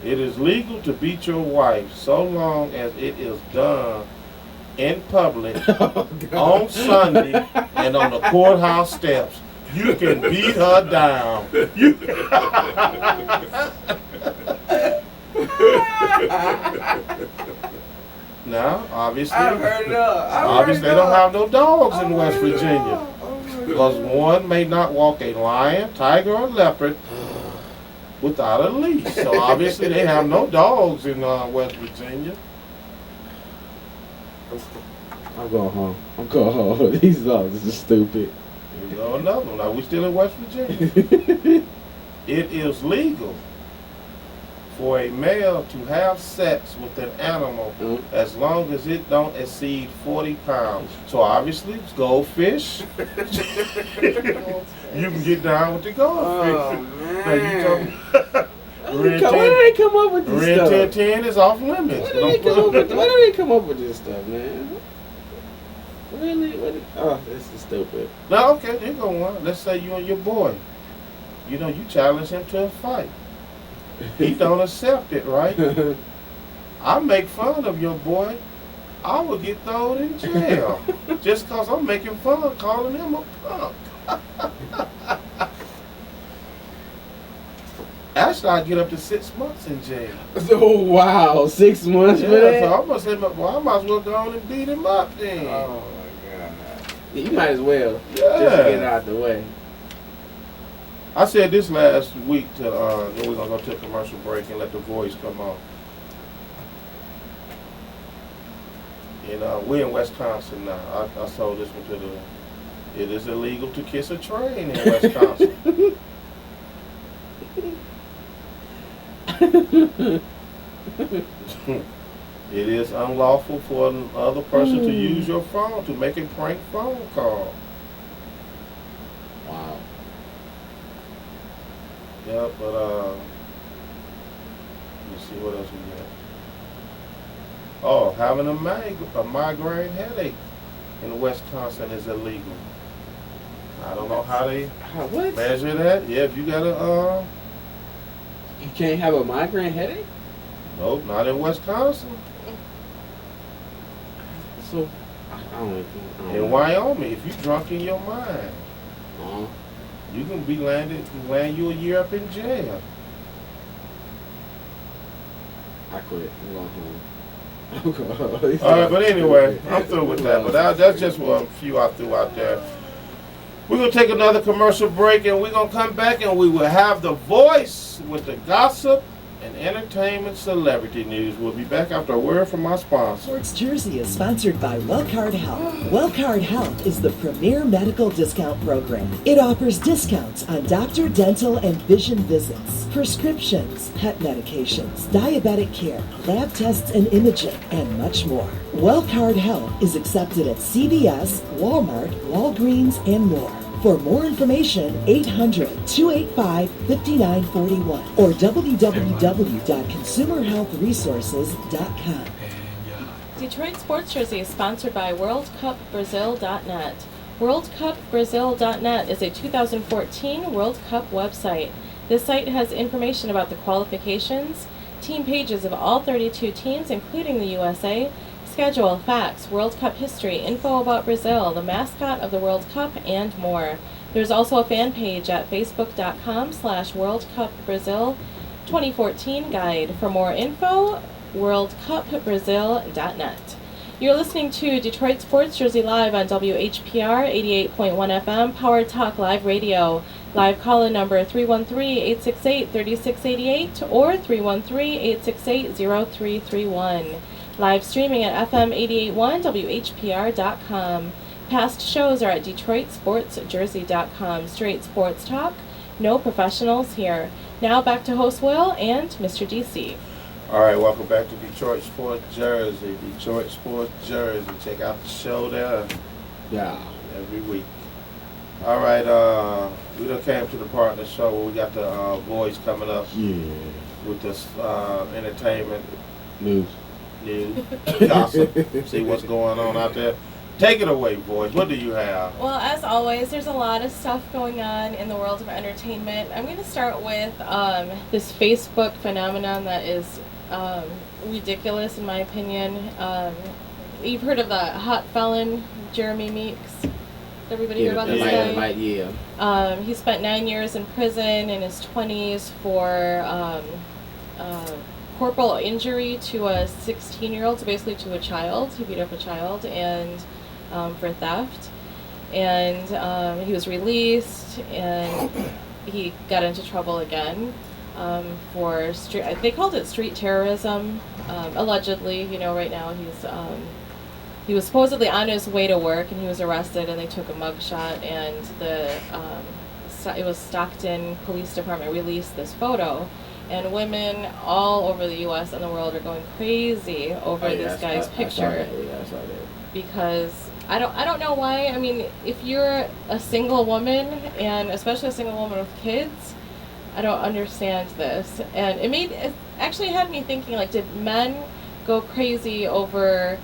It is legal to beat your wife so long as it is done in public on Sunday and on the courthouse steps. You can beat her down. Now, obviously, obviously they don't have no dogs in West Virginia. Because one may not walk a lion, tiger, or leopard without a leash. So obviously they have no dogs in West Virginia. I'm going home. These dogs are stupid. Here we go another one. Now we still in West Virginia. It is legal for a male to have sex with an animal as long as it don't exceed 40 pounds. So obviously, it's goldfish. You can get down with the goldfish. Now you talking Where do they come up with this Red stuff? 10 is off limits. Where do they come up with this stuff, man? Really? Oh, this is stupid. Now, okay, here go one. Let's say you and your boy. You know, you challenge him to a fight. He don't accept it, right? I make fun of your boy. I would get thrown in jail just because I'm making fun of calling him a punk. Actually, I get up to 6 months in jail. Oh, wow. 6 months for Yeah, that? so I'm gonna say, well, I might as well go on and beat him up then. Oh, my God. You might as well. Yeah. Just to get it out the way. I said this last week to then we're gonna go to a commercial break and let the voice come on. And we're in Wisconsin now. I sold this one to the. It is illegal to kiss a train in Wisconsin. It is unlawful for another person to use your phone to make a prank phone call. Wow. Yeah, but let's see what else we got. Oh, having a migraine headache in Wisconsin is illegal. I don't know how they What? measure that. Yeah, if you got a You can't have a migraine headache? nope, not in Wisconsin. So, I don't In know. Wyoming, if you drunk in your mind, Uh-huh. you can be land you a year up in jail. I quit. I'm going home. All right, but anyway, I'm through with that. But that's just a few I threw out there. We're going to take another commercial break, and we're going to come back, and we will have the voice with the gossip and entertainment celebrity news. We'll be back after a word from our sponsor. Sports Jersey is sponsored by Wellcard Health. Wellcard Health is the premier medical discount program. It offers discounts on doctor, dental, and vision visits, prescriptions, pet medications, diabetic care, lab tests and imaging, and much more. Wellcard Health is accepted at CVS, Walmart, Walgreens, and more. For more information, 800-285-5941 or www.consumerhealthresources.com. Detroit Sports Jersey is sponsored by WorldCupBrazil.net. WorldCupBrazil.net is a 2014 World Cup website. This site has information about the qualifications, team pages of all 32 teams, including the USA, schedule, facts, World Cup history, info about Brazil, the mascot of the World Cup, and more. There's also a fan page at facebook.com/WorldCupBrazil 2014 guide. For more info, worldcupbrazil.net. You're listening to Detroit Sports Jersey Live on WHPR 88.1 FM, Powered Talk Live Radio. Live call-in number 313-868-3688 or 313-868-0331. Live streaming at FM881WHPR.com. Past shows are at DetroitSportsJersey.com. Straight sports talk, no professionals here. Now back to host Will and Mr. DC. All right, welcome back to Detroit Sports Jersey. Detroit Sports Jersey. Check out the show there. Yeah. Every week. All right, we done came to the part of the show where we got the boys coming up with this entertainment News. Gossip. See what's going on out there. Take it away, boys. What do you have? Well, as always, there's a lot of stuff going on in the world of entertainment. I'm going to start with this Facebook phenomenon that is ridiculous, in my opinion. You've heard of the hot felon, Jeremy Meeks? Everybody hear about this guy? He spent 9 years in prison in his 20s for corporal injury to a 16-year-old, so basically to a child. He beat up a child, and for theft. And he was released, and he got into trouble again for they called it street terrorism, allegedly. You know, right now he was supposedly on his way to work, and he was arrested, and they took a mugshot, and it was Stockton Police Department released this photo. And women all over the U.S. and the world are going crazy over this guy's picture. I saw that. Because I don't know why. I mean, if you're a single woman, and especially a single woman with kids, I don't understand this. And it actually had me thinking, like, did men go crazy over,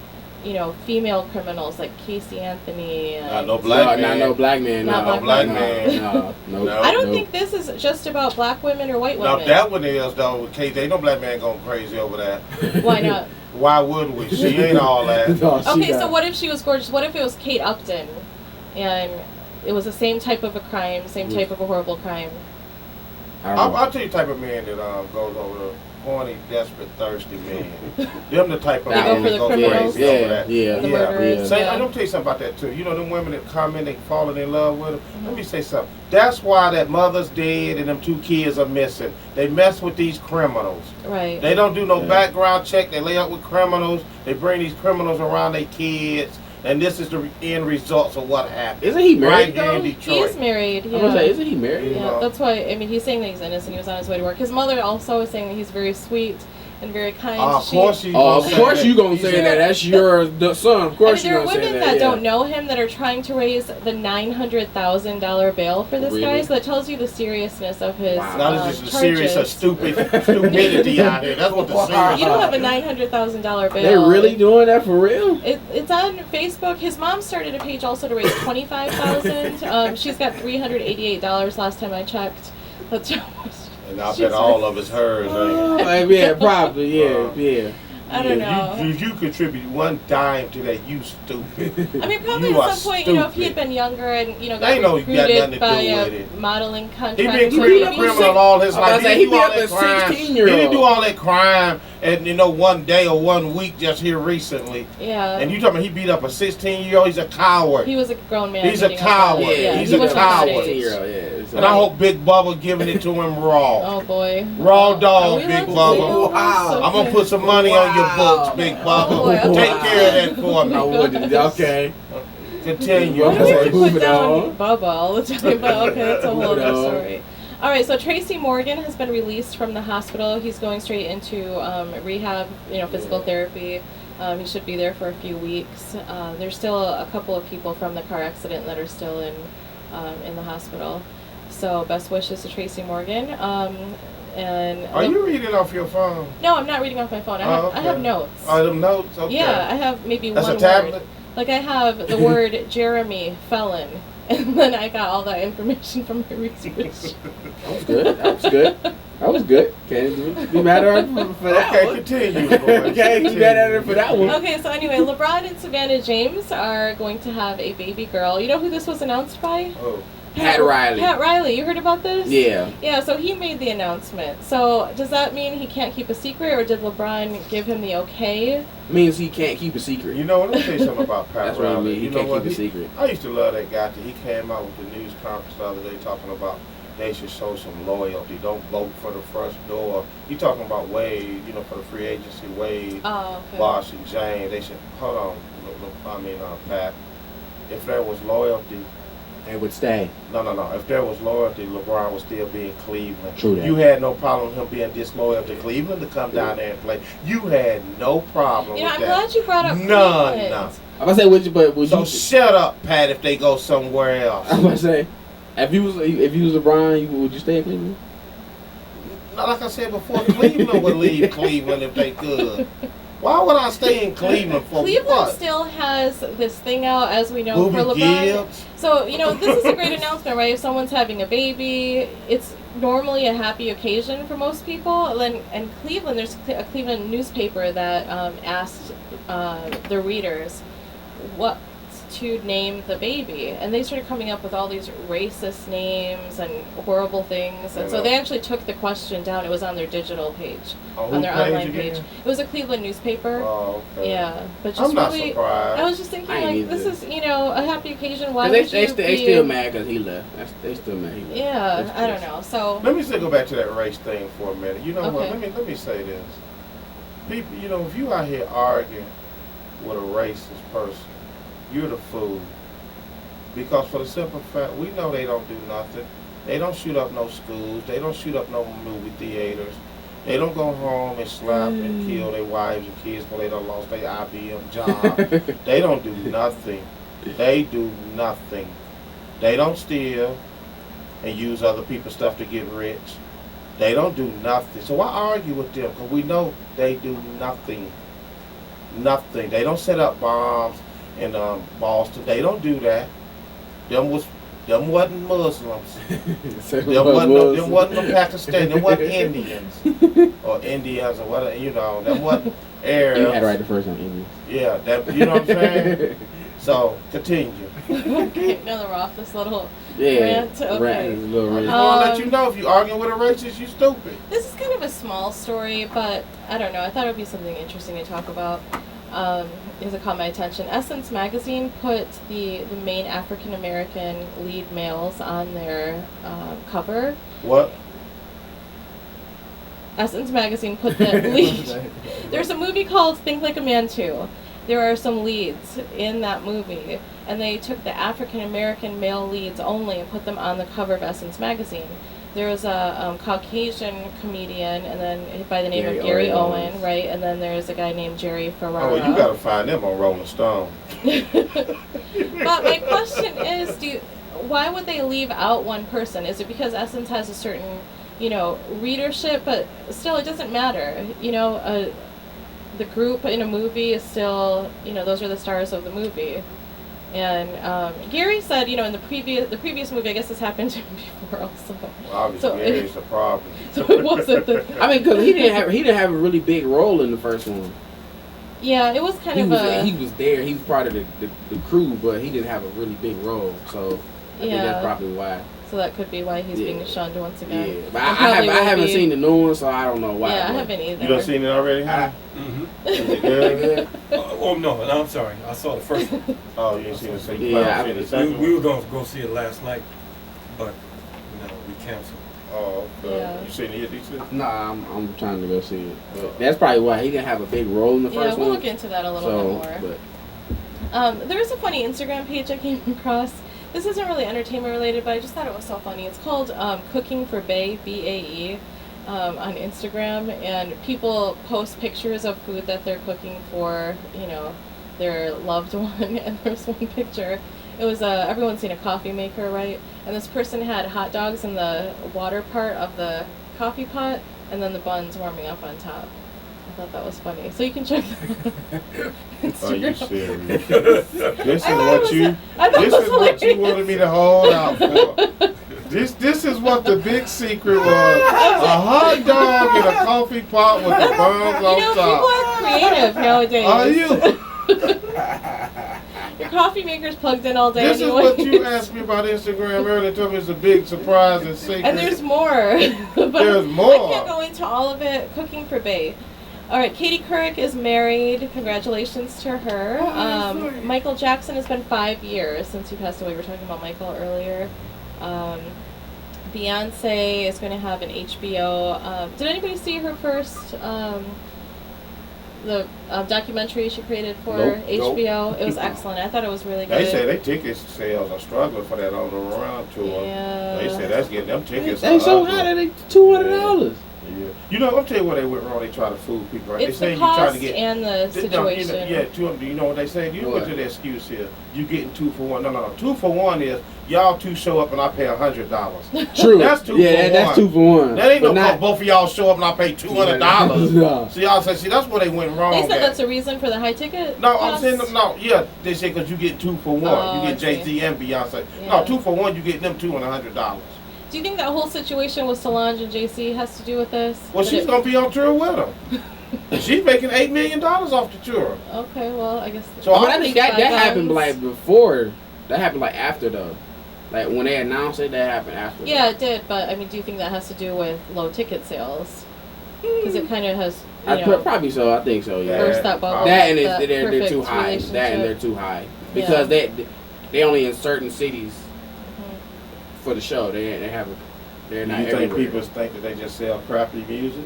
you know, female criminals like Casey Anthony? Not no black man. Not no black man. Not No black man. No. I don't think this is just about black women or white women. Now that one is though. Casey, ain't no black man going crazy over that. Why not? Why would we? She ain't all that. So what if she was gorgeous? What if it was Kate Upton, and it was the same type of a crime, same type of a horrible crime? I'll tell you the type of man that goes over the horny, desperate, thirsty man. Them the type of men that go crazy over that. The murderers. Say, I'm gonna tell you something about that too. You know them women that come in, they falling in love with them. Let me say something. That's why that mother's dead and them 2 kids are missing. They mess with these criminals. Right. They don't do no background check. They lay up with criminals. They bring these criminals around their kids. And this is the end results of what happened. Isn't he married? Right here in Detroit. He's married. Yeah. I was gonna say, isn't he married? Yeah, that's why. I mean, he's saying that he's innocent. He was on his way to work. His mother also is saying that he's very sweet and very kind. Of course you gonna say that. That's your son. Of course there are you're gonna say women that. that don't know him that are trying to raise the $900,000 bail for this guy. So that tells you the seriousness of his Not just the charges. serious of stupidity out here. That's what the serious. You don't have a $900,000 bail. They're really doing that for real? It's on Facebook. His mom started a page also to raise $25,000. She's got $388 last time I checked. That's And I bet all of it's hers. Yeah, probably. Yeah. I don't know. You contribute one dime to that, you stupid. I mean, probably You at some point, you know, if he had stupid. been younger and, you know, They got know he got nothing recruited to by do a with it. modeling contract. He been maybe a he criminal all his I was life. about to say, He he do all beat that up a crime. 16-year-old. He didn't do all that crime, and you know, one day or 1 week just here recently. Yeah. And you talking about he beat up a 16-year-old? He's a coward. He was a grown man. He's a beating up coward. on- Yeah, he's he a wasn't coward. that age. 16-year-old, yeah. So, And I hope Big Bubba giving it to him raw. Oh boy. Raw dog, Are we Big allowed to say Bubba. all this? Wow. I'm gonna put some money on your books, Big Bubba. Oh, boy, okay. Take care of that for me. I wouldn't. Okay. Continue. Why do we have to put Moving down on. Bubba all the time? But okay, that's a whole Moving other on. story. All right, so Tracy Morgan has been released from the hospital. He's going straight into rehab, you know, physical therapy. He should be there for a few weeks. There's still a couple of people from the car accident that are still in the hospital. So best wishes to Tracy Morgan. And Are you reading off your phone? No, I'm not reading off my phone. I have, Oh, okay. I have notes. Oh, them notes? Okay. Yeah, I have maybe That's one a tablet? word. Like I have the word Jeremy felon, and then I got all that information from my research. That was good. That was good. That was good. Can't be mad at her for that Okay, one. continue, boys. Can't be mad at her for that one. Okay, so anyway, LeBron and Savannah James are going to have a baby girl. You know who this was announced by? Oh. Pat Riley. Pat Riley. You heard about this? Yeah. Yeah, so he made the announcement. So does that mean he can't keep a secret, or did LeBron give him the okay? Means he can't keep a secret. You know what? Let me tell you something about Pat That's what I Riley. mean. He You know can't what? keep a secret. I used to love that guy till he came out with the news conference the other day talking about they should show some loyalty. Don't vote for the first door. He talking about Wade, you know, for the free agency, Wade, Oh, okay. Bosh, and James. They should, hold on, Pat. If there was loyalty, And would stay. no. If there was loyalty, LeBron would still be in Cleveland. True that. You had no problem with him being disloyal to Cleveland to come down there and play. You had no problem You know, with I'm that. glad you brought up None. Cleveland. I'm gonna say, would So you? shut up, Pat, if they go somewhere else. I'm gonna say, if you was LeBron, would you stay in Cleveland? Now, like I said before, Cleveland would leave Cleveland if they could. Why would I stay in Cleveland for Cleveland what? still has this thing out, as we know, Booby for LeBron. Gibbs? So, you know, this is a great announcement, right? If someone's having a baby, it's normally a happy occasion for most people. And Cleveland, there's a Cleveland newspaper that asked their readers what to name the baby, and they started coming up with all these racist names and horrible things, and so they actually took the question down. It was on their digital page, on their online page. It was a Cleveland newspaper. Oh, okay. Yeah, but just I'm not really, surprised. I was just thinking, I ain't like, this either. is, you know, a happy occasion. Why They would you they be? still mad because he left. They still mad he left. Yeah, That's I don't know. So Let me still go back to that race thing for a minute. You know what? Okay. Let me say this. People, you know, if you out here arguing with a racist person, you're the fool. Because for the simple fact, we know they don't do nothing. They don't shoot up no schools. They don't shoot up no movie theaters. They don't go home and slap and kill their wives and kids when they done lost their IBM job. They don't do nothing. They do nothing. They don't steal and use other people's stuff to get rich. They don't do nothing. So why argue with them? Because we know they do nothing. Nothing. They don't set up bombs in Boston. They don't do that. Them wasn't Muslims. Them wasn't the Pakistan. Them wasn't Indians or Indians or whatever. You know, them wasn't Arabs. You had it right the first time, Indian. Yeah, that, you know what I'm saying. So continue. okay, now we're off this little Yeah. rant. Okay. Rant is a little I rant. just want to let you know if you arguing with a racist, you stupid. This is kind of a small story, but I don't know. I thought it would be something interesting to talk about. Because it caught my attention. Essence magazine put the main African American lead males on their cover. What? Essence magazine put the lead. There's a movie called Think Like a Man 2. There are some leads in that movie, and they took the African American male leads only and put them on the cover of Essence magazine. There's a Caucasian comedian, and then by the name of Gary Owen, right? And then there's a guy named Jerry Ferrara. Oh, well, you gotta find them on Rolling Stone. But my question is, why would they leave out one person? Is it because Essence has a certain, you know, readership? But still, it doesn't matter. You know, the group in a movie is still, you know, those are the stars of the movie. And Gary said, you know, in the previous movie, I guess this happened to him before also. Well, obviously, So Gary's the problem. So it wasn't the. I mean, because he didn't have a really big role in the first one. Yeah, it was kind of a. He was there. He was part of the crew, but he didn't have a really big role. So I think that's probably why. So that could be why he's being shunned once again. Yeah, but I haven't seen the new one, so I don't know why. Yeah, I haven't either. You done seen it already, huh? Mm-hmm. Is it good? Oh no, I'm sorry. I saw the first one. Oh, you ain't seen the second one? We were going to go see it last night, but we canceled. Oh, okay. Yeah. You seen it yet, DC? Nah, I'm trying to go see it. But that's probably why he didn't have a big role in the first one. Yeah, we'll look into that a little bit more. There was a funny Instagram page I came across. This isn't really entertainment related, but I just thought it was so funny. It's called Cooking for Bae, BAE, on Instagram, and people post pictures of food that they're cooking for, their loved one. And there's one picture. It was everyone's seen a coffee maker, right? And this person had hot dogs in the water part of the coffee pot, and then the buns warming up on top. I thought that was funny. So you can check that out. Are you serious? This is what you wanted me to hold out for. This is what the big secret was. A hot dog in a coffee pot with the buns on top. People are creative nowadays. Are you? Your coffee maker's plugged in all day This anyway. is what you asked me about Instagram earlier. Told me it's a big surprise and secret. And there's more. But there's more. I can't go into all of it. Cooking for Bae. All right, Katie Couric is married. Congratulations to her. Michael Jackson has been 5 years since he passed away. We were talking about Michael earlier. Beyonce is going to have an HBO. Did anybody see her first the documentary she created for HBO? Nope. It was excellent. I thought it was really good. They say their ticket sales are struggling for that on the run tour. Yeah. They say that's getting them tickets. They so high that they $200. Yeah. You know, I'll tell you where they went wrong. They try to fool people. Right? It's they say the cost you trying to get, and the situation. Do you know what they say? You look at the excuse here. You getting 2 for 1. No. 2 for 1 is y'all two show up and I pay $100. True. That's 2 for 1. That's 2 for 1. That ain't no both of y'all show up and I pay $200. No. So y'all say, see, that's where they went wrong. They said that's a reason for the high ticket. No, cost? I'm saying yeah. They say because you get 2 for 1. You get Jay-Z and Beyonce. Yeah. No, 2 for 1. You get them $2 and $100. Do you think that whole situation with Solange and JC has to do with this? Well, she's gonna be on tour with them. She's making $8 million off the tour. Okay, well, I guess. So I think that happened like before. That happened like after though. Like when they announced it, that happened after. Yeah, it did. But I mean, do you think that has to do with low ticket sales? Because it kind of has. Probably so. I think so. Yeah. Burst that bubble. That and they're too high. That and they're too high because they only in certain cities. For the show, they're not everywhere. You think people think that they just sell crappy music?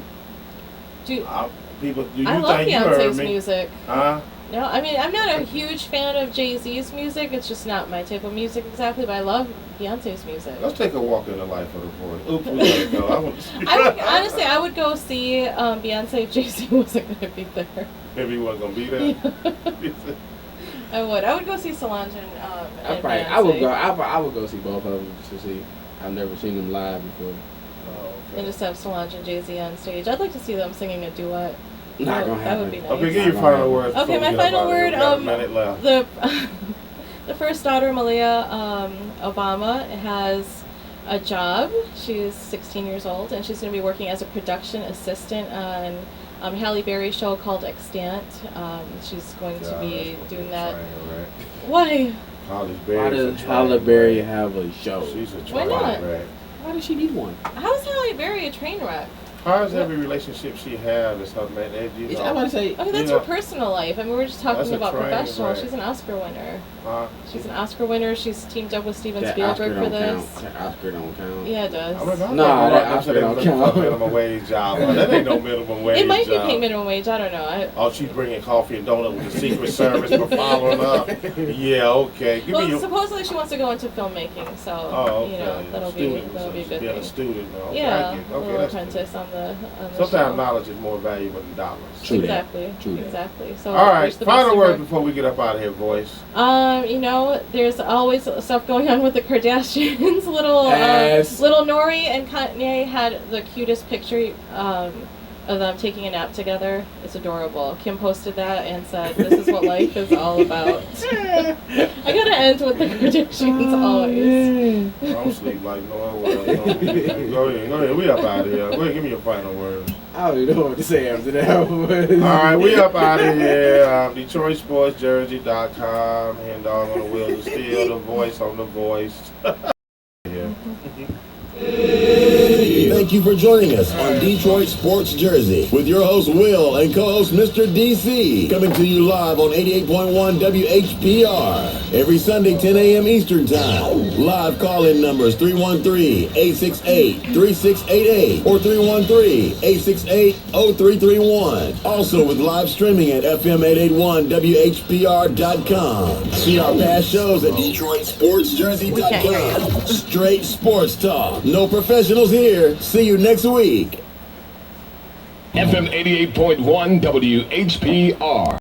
I love Beyonce's music. Huh? No, I mean, I'm not a huge fan of Jay-Z's music. It's just not my type of music exactly, but I love Beyonce's music. Let's take a walk in the life of the voice. Oops, we gotta go. Honestly, I would go see Beyonce if Jay-Z wasn't going to be there. Maybe he wasn't going to be there? Yeah. I would go see Solange and Beyonce. I would go see both of them just to see. I've never seen them live before. Oh, okay. And just have Solange and Jay-Z on stage. I'd like to see them singing a duet. Not gonna happen. That would be nice. Okay, give your final word. Okay, my final word. A minute left. The first daughter, Malia Obama, has a job. She's 16 years old, and she's going to be working as a production assistant on Halle Berry's show called Extant. She's going to be doing that. Why? Why does Halle Berry have a show? She's a Why not? Why does she need one? How is Halle Berry a train wreck? How is every relationship she has is her man? I'm about to say. Okay, that's her personal life. I mean, we're just talking about professional. Right. She's an Oscar winner. She's an Oscar winner. She's teamed up with Steven Spielberg for this. That Oscar don't count. Yeah, it does. That Oscar don't count. Minimum wage job. That ain't no minimum wage. It might be paid minimum wage. I don't know. She's bringing coffee and donut with the Secret Service for following up. Yeah, okay. Supposedly she wants to go into filmmaking, so that'll be a good thing. Being a student, though. Yeah, a little apprentice on the Sometimes knowledge is more valuable than dollars. Exactly. So all right, final word before we get up out of here, boys. There's always stuff going on with the Kardashians. Little Nori and Kanye had the cutest picture of them taking a nap together. It's adorable. Kim posted that and said, "This is what life is all about." I gotta end with the Kardashians always. I don't sleep like no other. Go ahead. We up out of here. Go ahead, give me your final words. I don't even know what to say after that. All right, we up out of here. DetroitSportsJersey.com. Hand dog on the wheel of steel. The voice on the voice. Yeah. Thank you for joining us on Detroit Sports Jersey with your host Will and co-host Mr. DC, coming to you live on 88.1 WHPR every Sunday 10 a.m. Eastern Time. Live call-in numbers 313-868-3688 or 313-868-0331. Also with live streaming at FM881WHPR.com. See our past shows at DetroitSportsJersey.com. Straight sports talk. No professionals here. See you next week. FM 88.1 WHPR.